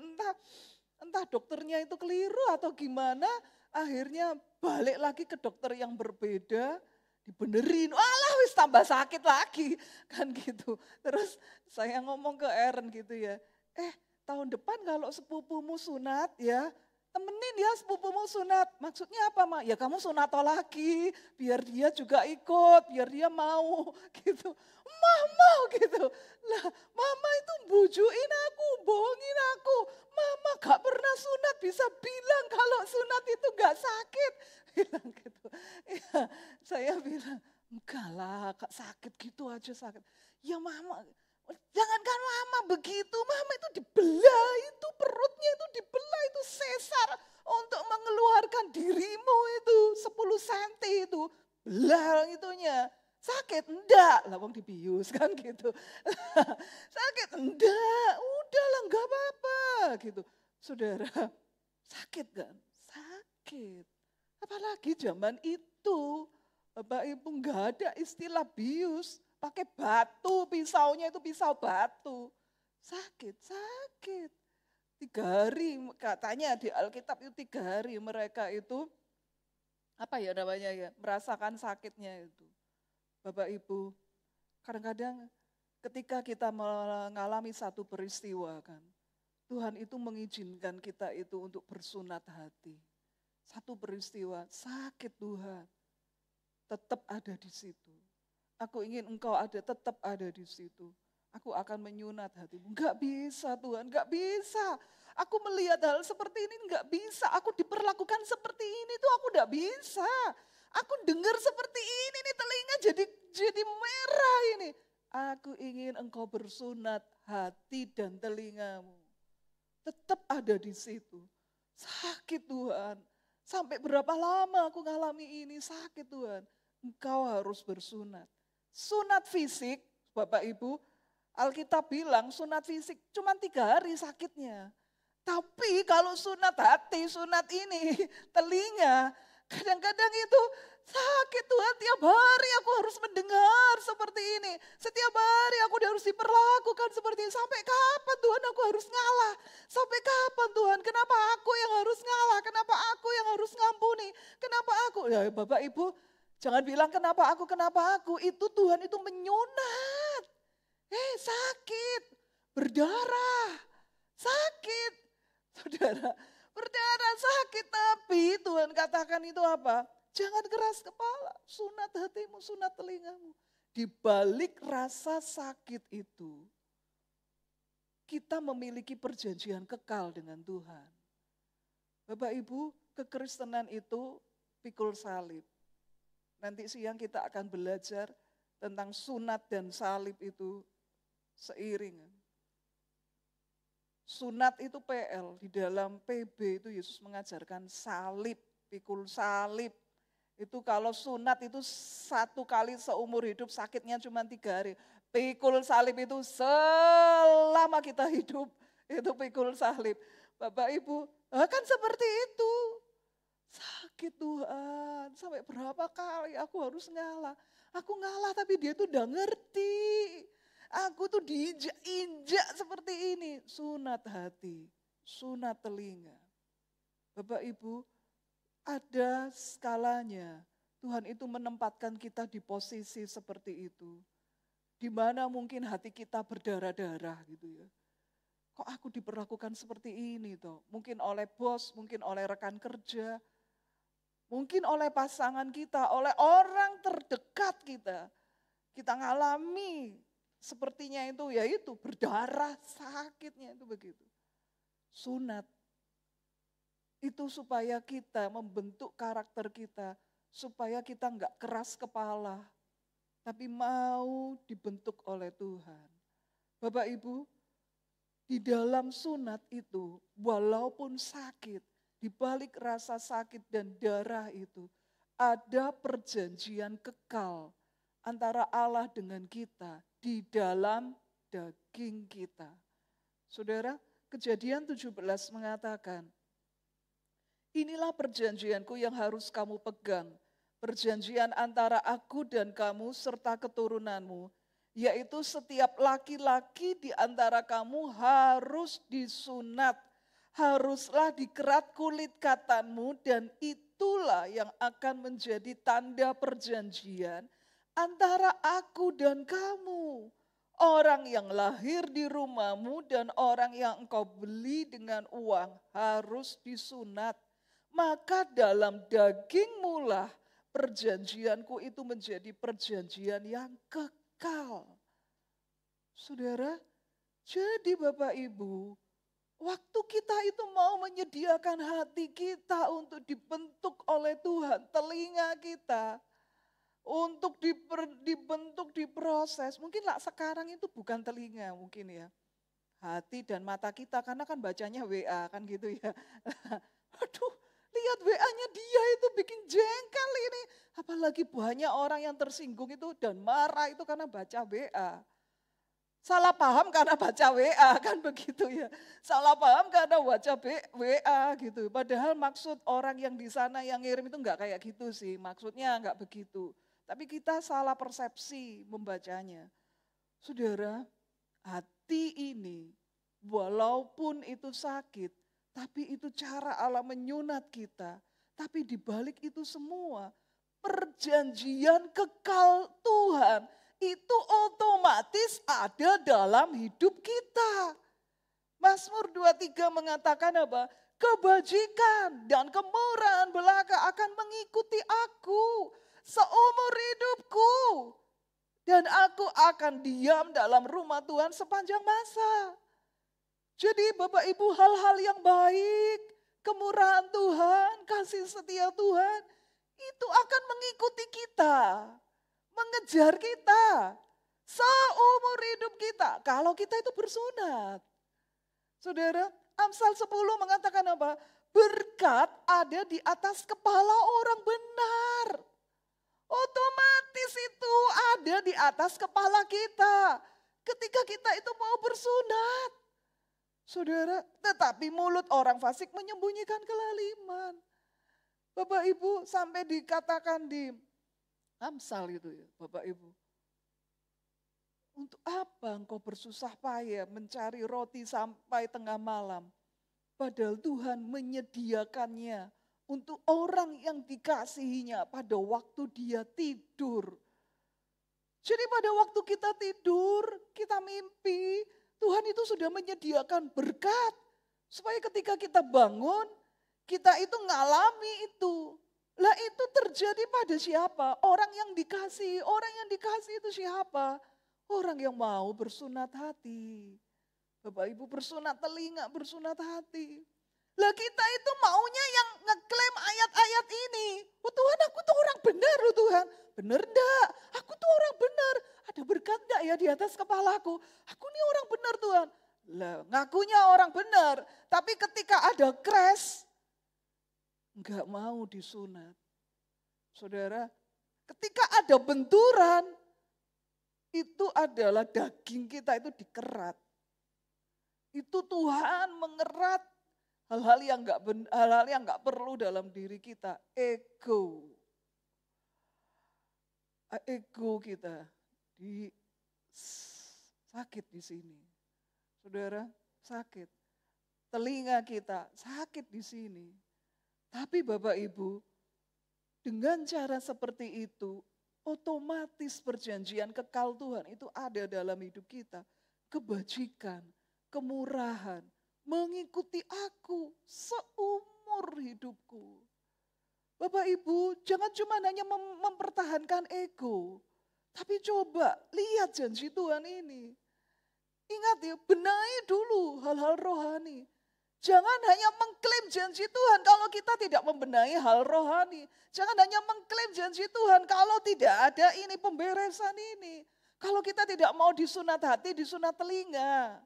Entah dokternya itu keliru atau gimana. Akhirnya balik lagi ke dokter yang berbeda. Dibenerin, alah wis tambah sakit lagi, kan gitu. Terus saya ngomong ke Aaron gitu ya, tahun depan kalau sepupumu sunat ya, temenin ya sepupumu sunat. Maksudnya apa Ma? Ya kamu sunato lagi, biar dia juga ikut, biar dia mau gitu. Mama gitu, lah mama itu bujuin aku, bohongin aku. Mama gak pernah sunat bisa bilang kalau sunat itu gak sakit. Bilang gitu. Ya, saya bilang, enggak lah, Kak sakit gitu aja sakit. Ya mama, jangankan mama begitu, mama itu dibelah, itu perutnya itu dibelah, itu sesar untuk mengeluarkan dirimu itu 10 cm itu. Belah itunya. Sakit? Enggak. Lah wong dibius kan gitu. Sakit? Enggak. Udahlah enggak apa-apa gitu. Saudara, sakit kan? Sakit. Apalagi zaman itu, Bapak Ibu enggak ada istilah bius, pakai batu, pisaunya itu pisau batu. Sakit. 3 hari, katanya di Alkitab itu 3 hari mereka itu, apa ya namanya ya, merasakan sakitnya itu. Bapak Ibu, kadang-kadang ketika kita mengalami satu peristiwa kan, Tuhan itu mengizinkan kita itu untuk bersunat hati. Satu peristiwa, sakit Tuhan, tetap ada di situ. Aku ingin engkau tetap ada di situ. Aku akan menyunat hatimu. Enggak bisa Tuhan, enggak bisa. Aku melihat hal seperti ini enggak bisa. Aku diperlakukan seperti ini tuh aku enggak bisa. Aku dengar seperti ini nih telinga jadi merah ini. Aku ingin engkau bersunat hati dan telingamu. Tetap ada di situ. Sakit Tuhan. Sampai berapa lama aku ngalami ini sakit Tuhan. Engkau harus bersunat. Sunat fisik, Bapak Ibu, Alkitab bilang sunat fisik cuma 3 hari sakitnya. Tapi kalau sunat hati, sunat ini, telinga, kadang-kadang itu sakit Tuhan, tiap hari aku harus mendengar seperti ini. Setiap hari aku harus diperlakukan seperti ini. Sampai kapan Tuhan aku harus ngalah? Sampai kapan Tuhan? Kenapa aku yang harus ngalah? Kenapa aku yang harus ngampuni? Kenapa aku? Ya Bapak Ibu, jangan bilang kenapa aku. Itu Tuhan itu menyunat. Sakit, berdarah, sakit. Saudara, berdarah sakit, tapi Tuhan katakan itu apa? Jangan keras kepala, sunat hatimu, sunat telingamu. Di balik rasa sakit itu, kita memiliki perjanjian kekal dengan Tuhan. Bapak Ibu, kekristenan itu pikul salib. Nanti siang kita akan belajar tentang sunat dan salib itu seiring. Sunat itu PL, di dalam PB itu Yesus mengajarkan salib, pikul salib. Itu kalau sunat itu 1 kali seumur hidup, sakitnya cuma 3 hari. Pikul salib itu selama kita hidup, itu pikul salib. Bapak Ibu, kan seperti itu. Sakit Tuhan, sampai berapa kali aku harus ngalah. Aku ngalah tapi dia tuh udah ngerti. Aku tuh diinjak-injak seperti ini. Sunat hati, sunat telinga. Bapak Ibu, ada skalanya. Tuhan itu menempatkan kita di posisi seperti itu. Di mana mungkin hati kita berdarah-darah gitu ya. Kok aku diperlakukan seperti ini toh? Mungkin oleh bos, mungkin oleh rekan kerja. Mungkin oleh pasangan kita, oleh orang terdekat kita. Kita ngalami sepertinya itu, yaitu berdarah, sakitnya itu begitu. Sunat. Itu supaya kita membentuk karakter kita, supaya kita enggak keras kepala, tapi mau dibentuk oleh Tuhan. Bapak Ibu, di dalam sunat itu, walaupun sakit, di balik rasa sakit dan darah itu, ada perjanjian kekal antara Allah dengan kita di dalam daging kita. Saudara, Kejadian 17 mengatakan, inilah perjanjianku yang harus kamu pegang, perjanjian antara aku dan kamu serta keturunanmu, yaitu setiap laki-laki di antara kamu harus disunat, haruslah dikerat kulit katanmu, dan itulah yang akan menjadi tanda perjanjian antara aku dan kamu. Orang yang lahir di rumahmu dan orang yang engkau beli dengan uang harus disunat. Maka dalam dagingmu lah perjanjianku itu menjadi perjanjian yang kekal. Saudara, jadi Bapak Ibu, waktu kita itu mau menyediakan hati kita untuk dibentuk oleh Tuhan, telinga kita, untuk dibentuk, diproses. Mungkin lah sekarang itu bukan telinga mungkin ya. Hati dan mata kita, karena kan bacanya WA kan gitu ya. Aduh, lihat WA-nya dia itu bikin jengkel ini. Apalagi banyak orang yang tersinggung itu dan marah itu karena baca WA. Salah paham karena baca WA kan begitu ya. Salah paham karena baca WA gitu. Padahal maksud orang yang di sana yang ngirim itu enggak kayak gitu sih. Maksudnya enggak begitu. Tapi kita salah persepsi membacanya. Saudara, hati ini walaupun itu sakit, tapi itu cara Allah menyunat kita. Tapi di balik itu semua, perjanjian kekal Tuhan itu otomatis ada dalam hidup kita. Mazmur 23 mengatakan apa? Kebajikan dan kemurahan belaka akan mengikuti aku seumur hidupku. Dan aku akan diam dalam rumah Tuhan sepanjang masa. Jadi Bapak Ibu, hal-hal yang baik, kemurahan Tuhan, kasih setia Tuhan, itu akan mengikuti kita, mengejar kita, seumur hidup kita, kalau kita itu bersunat. Saudara, Amsal 10 mengatakan apa? Berkat ada di atas kepala orang benar. Otomatis itu ada di atas kepala kita. Ketika kita itu mau bersunat. Saudara, tetapi mulut orang fasik menyembunyikan kelaliman. Bapak Ibu sampai dikatakan di Amsal itu ya Bapak Ibu. Untuk apa engkau bersusah payah mencari roti sampai tengah malam. Padahal Tuhan menyediakannya untuk orang yang dikasihinya pada waktu dia tidur. Jadi pada waktu kita tidur, kita mimpi, Tuhan itu sudah menyediakan berkat. Supaya ketika kita bangun, kita itu ngalami itu. Lah itu terjadi pada siapa? Orang yang dikasihi. Orang yang dikasihi itu siapa? Orang yang mau bersunat hati. Bapak Ibu bersunat telinga, bersunat hati. Lah kita itu maunya yang ngeklaim ayat-ayat ini. Oh Tuhan, aku tuh orang benar loh Tuhan. Benar enggak? Aku tuh orang benar. Ada berkat enggak ya di atas kepalaku? Aku nih orang benar Tuhan. Lah ngakunya orang benar. Tapi ketika ada crash, enggak mau disunat. Saudara, ketika ada benturan, itu adalah daging kita itu dikerat. Itu Tuhan mengerat hal-hal yang enggak perlu dalam diri kita. Ego kita sakit di sini. Saudara, sakit. Telinga kita sakit di sini. Tapi Bapak Ibu, dengan cara seperti itu, otomatis perjanjian kekal Tuhan itu ada dalam hidup kita. Kebajikan, kemurahan, mengikuti aku seumur hidupku. Bapak Ibu, jangan cuma hanya mempertahankan ego. Tapi coba lihat janji Tuhan ini. Ingat ya, benahi dulu hal-hal rohani. Jangan hanya mengklaim janji Tuhan kalau kita tidak membenahi hal rohani. Jangan hanya mengklaim janji Tuhan kalau tidak ada ini pemberesan ini. Kalau kita tidak mau disunat hati, disunat telinga.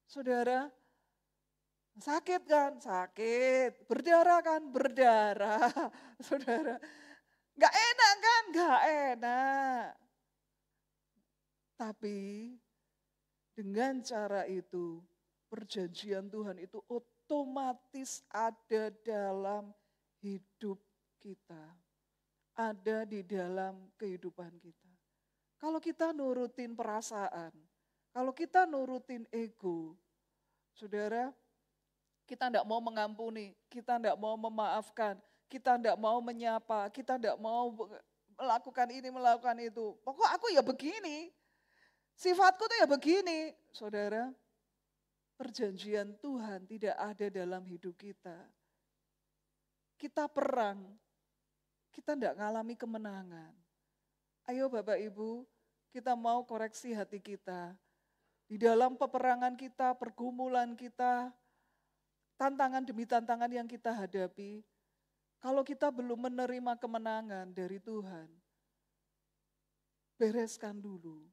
Saudara, sakit kan? Sakit. Berdarah kan? Berdarah. Saudara, gak enak kan? Gak enak. Tapi dengan cara itu, perjanjian Tuhan itu otomatis ada dalam hidup kita. Ada di dalam kehidupan kita. Kalau kita nurutin perasaan, kalau kita nurutin ego, saudara, kita tidak mau mengampuni, kita tidak mau memaafkan, kita tidak mau menyapa, kita tidak mau melakukan ini, melakukan itu. Pokok aku ya begini, sifatku tuh ya begini. Saudara, perjanjian Tuhan tidak ada dalam hidup kita. Kita perang, kita tidak ngalami kemenangan. Ayo Bapak Ibu, kita mau koreksi hati kita. Di dalam peperangan kita, pergumulan kita, tantangan demi tantangan yang kita hadapi, kalau kita belum menerima kemenangan dari Tuhan, bereskan dulu.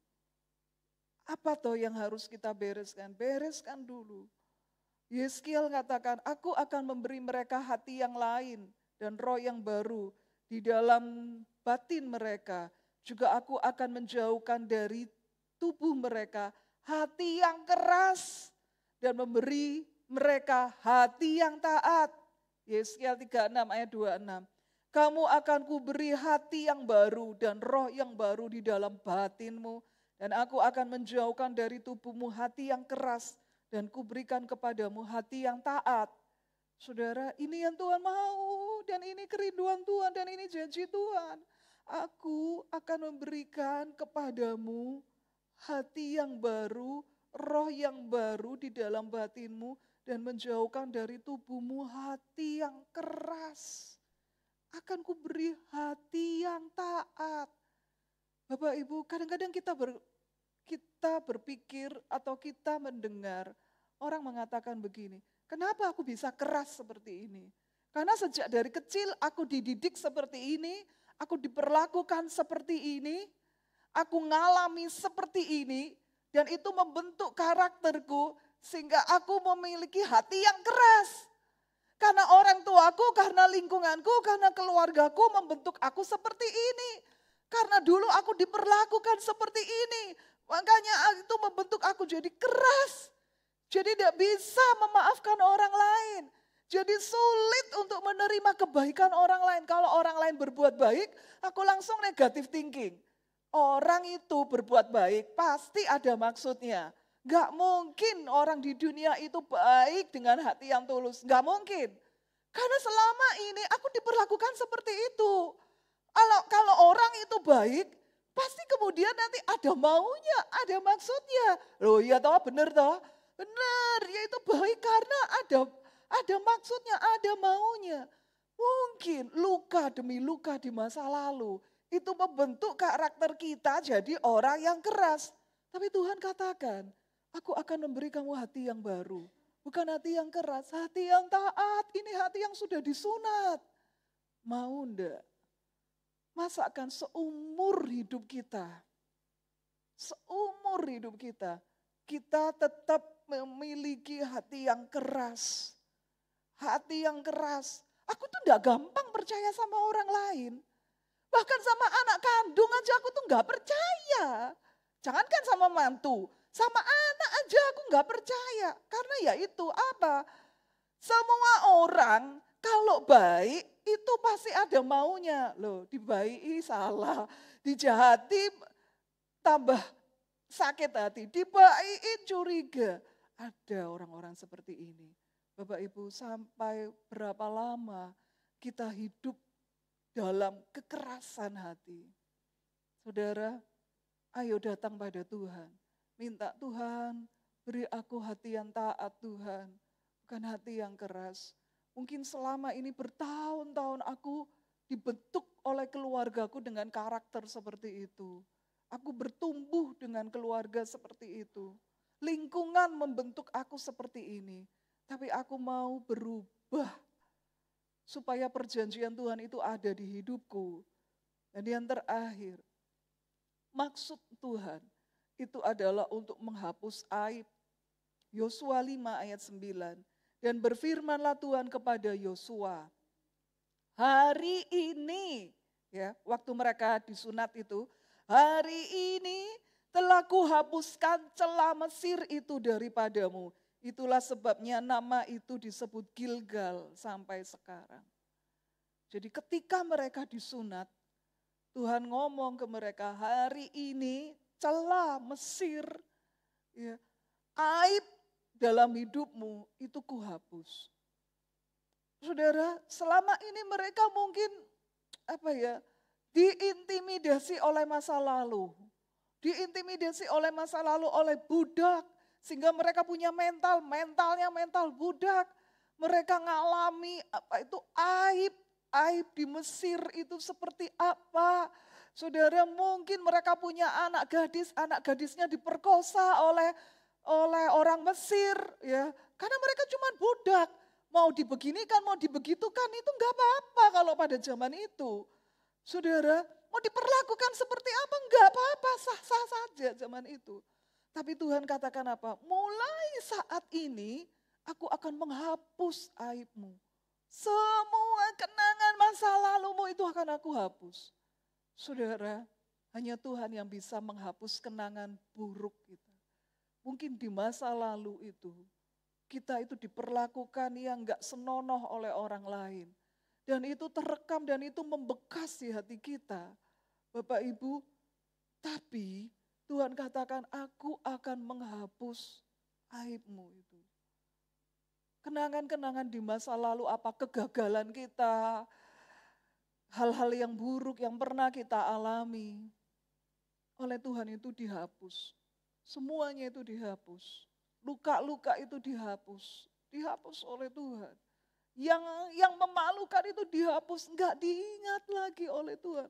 Apa toh yang harus kita bereskan? Bereskan dulu. Yeskiel katakan, aku akan memberi mereka hati yang lain dan roh yang baru di dalam batin mereka. Juga aku akan menjauhkan dari tubuh mereka hati yang keras dan memberi mereka hati yang taat. Yeskiel 36 ayat 26. Kamu akan kuberi hati yang baru dan roh yang baru di dalam batinmu. Dan aku akan menjauhkan dari tubuhmu hati yang keras dan kuberikan kepadamu hati yang taat. Saudara, ini yang Tuhan mau dan ini kerinduan Tuhan dan ini janji Tuhan. Aku akan memberikan kepadamu hati yang baru, roh yang baru di dalam batinmu dan menjauhkan dari tubuhmu hati yang keras. Akan kuberi hati yang taat. Bapak Ibu, kadang-kadang kita berpikir atau kita mendengar orang mengatakan begini, kenapa aku bisa keras seperti ini? Karena sejak dari kecil aku dididik seperti ini, aku diperlakukan seperti ini, aku ngalami seperti ini, dan itu membentuk karakterku sehingga aku memiliki hati yang keras. Karena orang tuaku, karena lingkunganku, karena keluargaku membentuk aku seperti ini. Karena dulu aku diperlakukan seperti ini, makanya itu membentuk aku jadi keras. Jadi tidak bisa memaafkan orang lain. Jadi sulit untuk menerima kebaikan orang lain. Kalau orang lain berbuat baik, aku langsung negatif thinking. Orang itu berbuat baik, pasti ada maksudnya. Gak mungkin orang di dunia itu baik dengan hati yang tulus. Gak mungkin. Karena selama ini aku diperlakukan seperti itu. Kalau orang itu baik, pasti kemudian nanti ada maunya, ada maksudnya. Loh iya toh, benar toh? Benar, ya itu baik karena ada maksudnya, ada maunya. Mungkin luka demi luka di masa lalu, itu membentuk karakter kita jadi orang yang keras. Tapi Tuhan katakan, aku akan memberi kamu hati yang baru. Bukan hati yang keras, hati yang taat. Ini hati yang sudah disunat. Mau enggak? Masakan seumur hidup kita, kita tetap memiliki hati yang keras. Hati yang keras. Aku tuh gak gampang percaya sama orang lain. Bahkan sama anak kandung aja aku tuh gak percaya. Jangankan sama mantu, sama anak aja aku gak percaya. Karena ya itu apa? Semua orang kalau baik itu pasti ada maunya. Loh, dibaiki salah, dijahati tambah sakit hati, dibaikin curiga. Ada orang-orang seperti ini. Bapak Ibu, sampai berapa lama kita hidup dalam kekerasan hati? Saudara, ayo datang pada Tuhan. Minta Tuhan, beri aku hati yang taat Tuhan, bukan hati yang keras. Mungkin selama ini bertahun-tahun aku dibentuk oleh keluargaku dengan karakter seperti itu. Aku bertumbuh dengan keluarga seperti itu. Lingkungan membentuk aku seperti ini. Tapi aku mau berubah supaya perjanjian Tuhan itu ada di hidupku. Dan yang terakhir, maksud Tuhan itu adalah untuk menghapus aib. Yosua 5 ayat 9. Dan berfirmanlah Tuhan kepada Yosua, hari ini, ya, waktu mereka disunat itu, hari ini telah kuhapuskan celah Mesir itu daripadamu. Itulah sebabnya nama itu disebut Gilgal sampai sekarang. Jadi ketika mereka disunat, Tuhan ngomong ke mereka, hari ini celah Mesir, ya, aib dalam hidupmu itu kuhapus. Saudara, selama ini mereka mungkin diintimidasi oleh masa lalu. Diintimidasi oleh masa lalu, oleh budak. Sehingga mereka punya mentalnya mental budak. Mereka ngalami aib di Mesir itu seperti apa. Saudara, mungkin mereka punya anak gadisnya diperkosa oleh orang Mesir. Ya, karena mereka cuma budak. Mau dibeginikan, mau dibegitukan, itu enggak apa-apa kalau pada zaman itu. Saudara, mau diperlakukan seperti apa, enggak apa-apa, sah-sah saja zaman itu. Tapi Tuhan katakan apa? Mulai saat ini, aku akan menghapus aibmu. Semua kenangan masa lalumu itu akan aku hapus. Saudara, hanya Tuhan yang bisa menghapus kenangan buruk kita. Mungkin di masa lalu itu, kita itu diperlakukan yang enggak senonoh oleh orang lain. Dan itu terekam dan itu membekas di hati kita. Bapak Ibu, tapi Tuhan katakan aku akan menghapus aibmu itu. Kenangan-kenangan di masa lalu, apa kegagalan kita, hal-hal yang buruk yang pernah kita alami, oleh Tuhan itu dihapus. Semuanya itu dihapus. Luka-luka itu dihapus oleh Tuhan. Yang memalukan itu dihapus, enggak diingat lagi oleh Tuhan.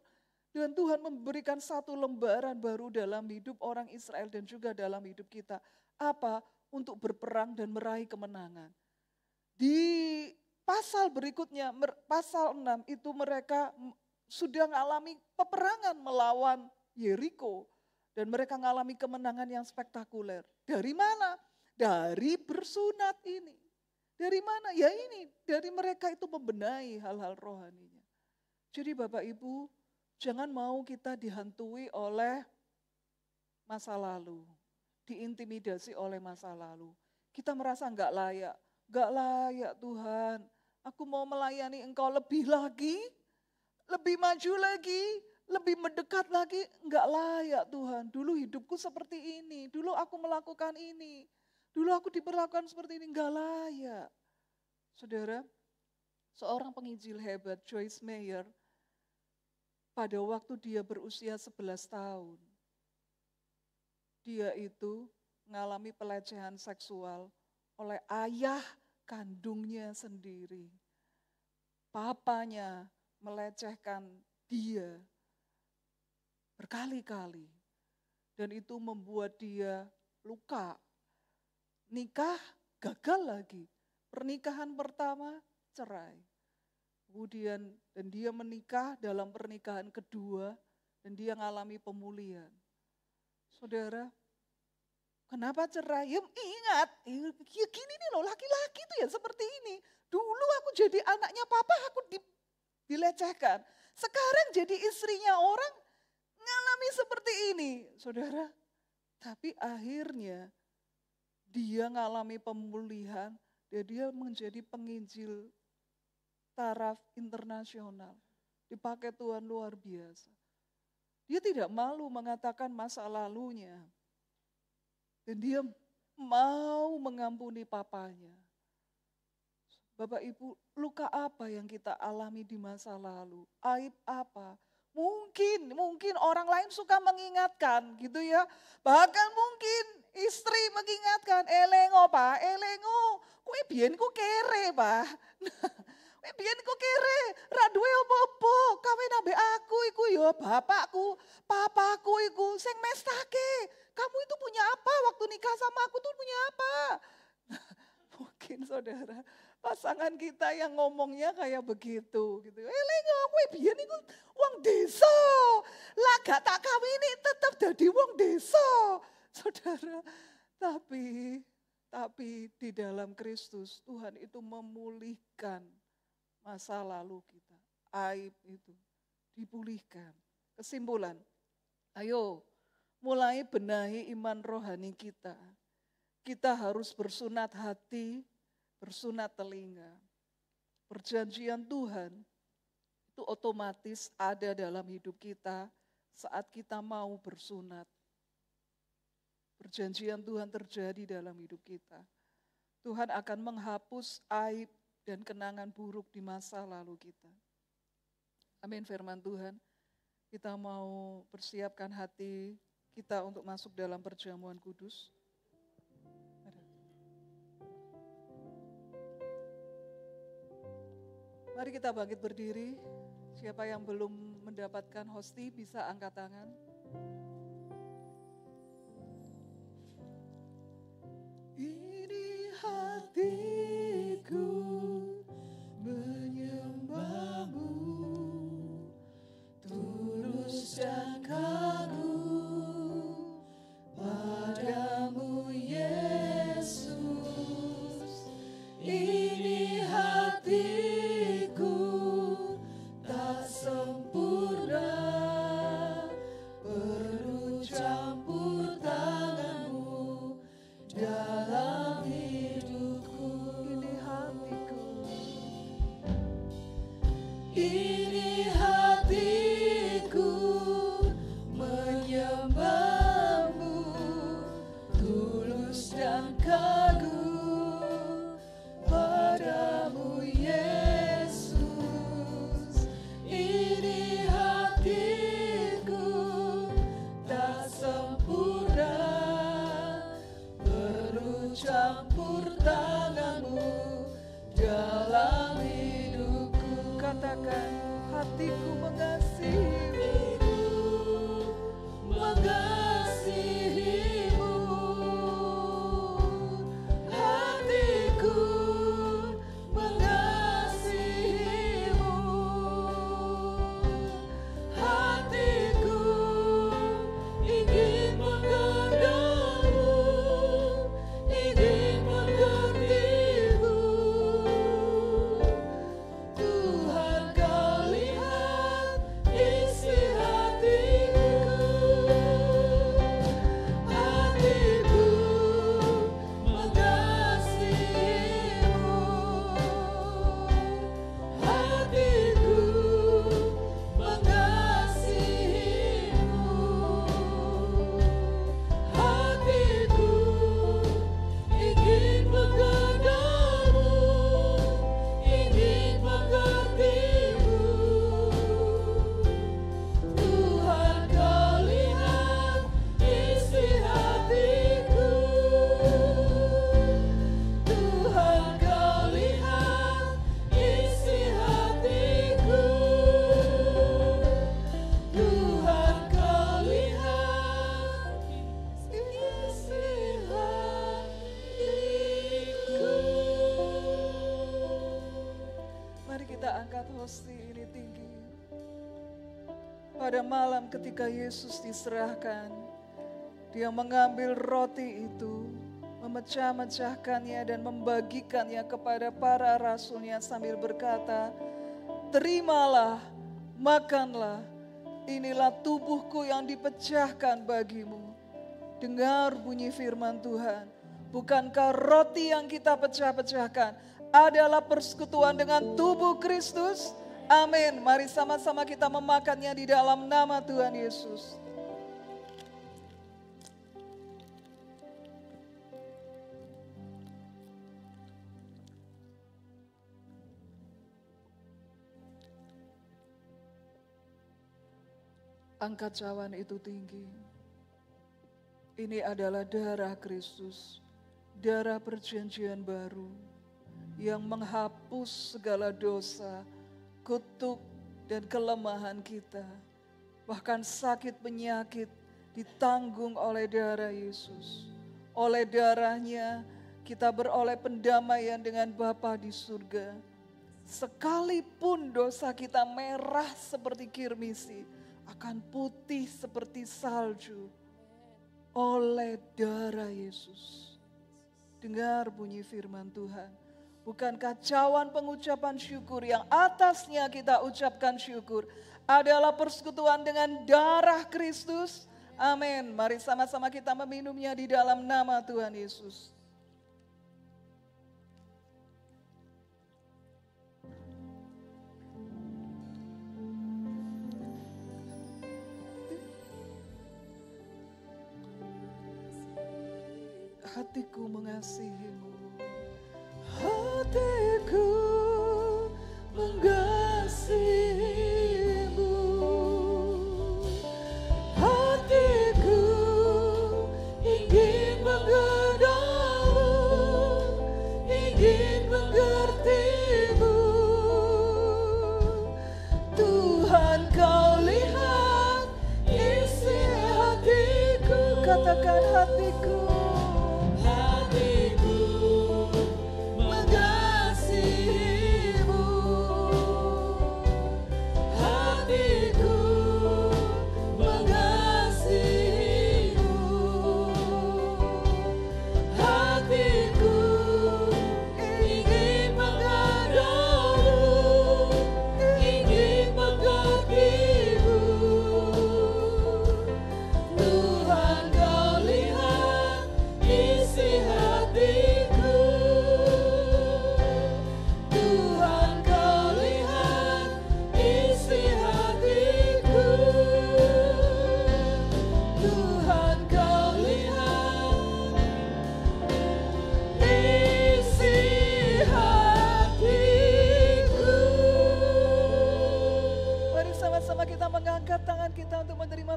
Dan Tuhan memberikan satu lembaran baru dalam hidup orang Israel dan juga dalam hidup kita. Apa? Untuk berperang dan meraih kemenangan. Di pasal berikutnya, pasal 6 itu mereka sudah mengalami peperangan melawan Yeriko. Dan mereka mengalami kemenangan yang spektakuler. Dari mana? Dari bersunat ini. Dari mana? Ya ini, dari mereka itu membenahi hal-hal rohaninya. Jadi Bapak Ibu, jangan mau kita dihantui oleh masa lalu. Diintimidasi oleh masa lalu. Kita merasa enggak layak Tuhan. Aku mau melayani Engkau lebih lagi, lebih maju lagi, lebih mendekat lagi. Enggak layak Tuhan. Dulu hidupku seperti ini, dulu aku melakukan ini. Dulu aku diperlakukan seperti ini, enggak layak. Saudara, seorang penginjil hebat, Joyce Meyer, pada waktu dia berusia 11 tahun, dia itu mengalami pelecehan seksual oleh ayah kandungnya sendiri. Papanya melecehkan dia berkali-kali. Dan itu membuat dia luka. Nikah gagal lagi. Pernikahan pertama cerai. Kemudian dan dia menikah dalam pernikahan kedua dan dia mengalami pemulihan. Saudara, kenapa cerai? Ya ingat, ya gini nih loh, laki-laki itu ya seperti ini. Dulu aku jadi anaknya papa, aku dilecehkan. Sekarang jadi istrinya orang, ngalami seperti ini. Saudara, tapi akhirnya dia ngalami pemulihan dan dia menjadi penginjil taraf internasional. Dipakai Tuhan luar biasa. Dia tidak malu mengatakan masa lalunya. Dan dia mau mengampuni papanya. Bapak Ibu, luka apa yang kita alami di masa lalu? Aib apa? Mungkin orang lain suka mengingatkan gitu ya. Bahkan mungkin istri mengingatkan, elengo pak, elengo, kue biyen ku kere pak. Kue biyen ku kere, ra duwe apa-apa, kawin ambek aku iku ya bapakku, papaku iku sing mestake. Kamu itu punya apa waktu nikah sama aku tuh punya apa? Mungkin saudara, pasangan kita yang ngomongnya kayak begitu gitu. Elengo kowe biyen iku wong desa. Lah gak tak kawini tetep dadi wong desa. Saudara, Tapi di dalam Kristus Tuhan itu memulihkan masa lalu kita. Aib itu dipulihkan. Kesimpulan, ayo mulai benahi iman rohani kita. Kita harus bersunat hati, bersunat telinga. Perjanjian Tuhan itu otomatis ada dalam hidup kita saat kita mau bersunat. Perjanjian Tuhan terjadi dalam hidup kita. Tuhan akan menghapus aib dan kenangan buruk di masa lalu kita. Amin firman Tuhan. Kita mau persiapkan hati kita untuk masuk dalam perjamuan kudus. Mari kita bangkit berdiri. Siapa yang belum mendapatkan hosti bisa angkat tangan. Ini hatiku menyembahmu, tulus dan kagum padamu Yesus. Ini hatiku tak sempurna, perlu campur tanganmu dalam hidupku. Ini hatiku, ini hatiku menyembahmu, tulus dan kagum padamu Yesus. Ini hatiku tak sempurna, perlu campur tanganmu dalam hidupku. Katakan, hatiku mengasihimu, mengasihimu. Hatiku mengasihimu, hatiku ingin mengenalmu, ingin mengertimu. Tuhan kau lihat isi hatiku, hatiku mengasihimu, hatiku mengasihimu, hatiku ingin mengenalmu, ingin mengertimu. Tuhan kau lihat isi hatiku, Tuhan kau lihat isi hatiku, Tuhan kau lihat isi hatiku. Mari kita angkat hosti ini tinggi. Pada malam ketika Yesus diserahkan, Dia mengambil roti itu, memecah-mecahkannya dan membagikannya kepada para rasulnya sambil berkata, "Terimalah, makanlah, inilah tubuhku yang dipecahkan bagimu." Dengar bunyi firman Tuhan. Bukankah roti yang kita pecah-pecahkan adalah persekutuan dengan tubuh Kristus? Amin. Mari sama-sama kita memakannya di dalam nama Tuhan Yesus. Angkat cawan itu tinggi. Ini adalah darah Kristus, darah perjanjian baru yang menghapus segala dosa, kutuk dan kelemahan kita. Bahkan sakit penyakit ditanggung oleh darah Yesus. Oleh darahnya kita beroleh pendamaian dengan Bapa di surga. Sekalipun dosa kita merah seperti kirmisi, akan putih seperti salju oleh darah Yesus. Dengar bunyi firman Tuhan. Bukankah cawan pengucapan syukur yang atasnya kita ucapkan syukur adalah persekutuan dengan darah Kristus? Amin. Mari sama-sama kita meminumnya di dalam nama Tuhan Yesus. Hatiku mengasihimu, hatiku mengasihimu, hatiku ingin mengenalmu, ingin mengertimu. Tuhan, kau lihat isi hatiku, katakan hatiku.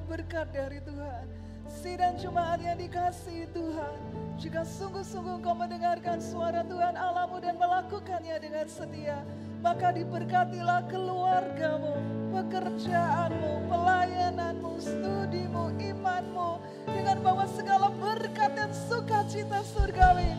Berkat dari Tuhan. Sidang jemaat yang dikasihi Tuhan, jika sungguh-sungguh kau mendengarkan suara Tuhan Allahmu dan melakukannya dengan setia, maka diberkatilah keluargamu, pekerjaanmu, pelayananmu, studimu, imanmu, dengan bawa segala berkat dan sukacita surgawi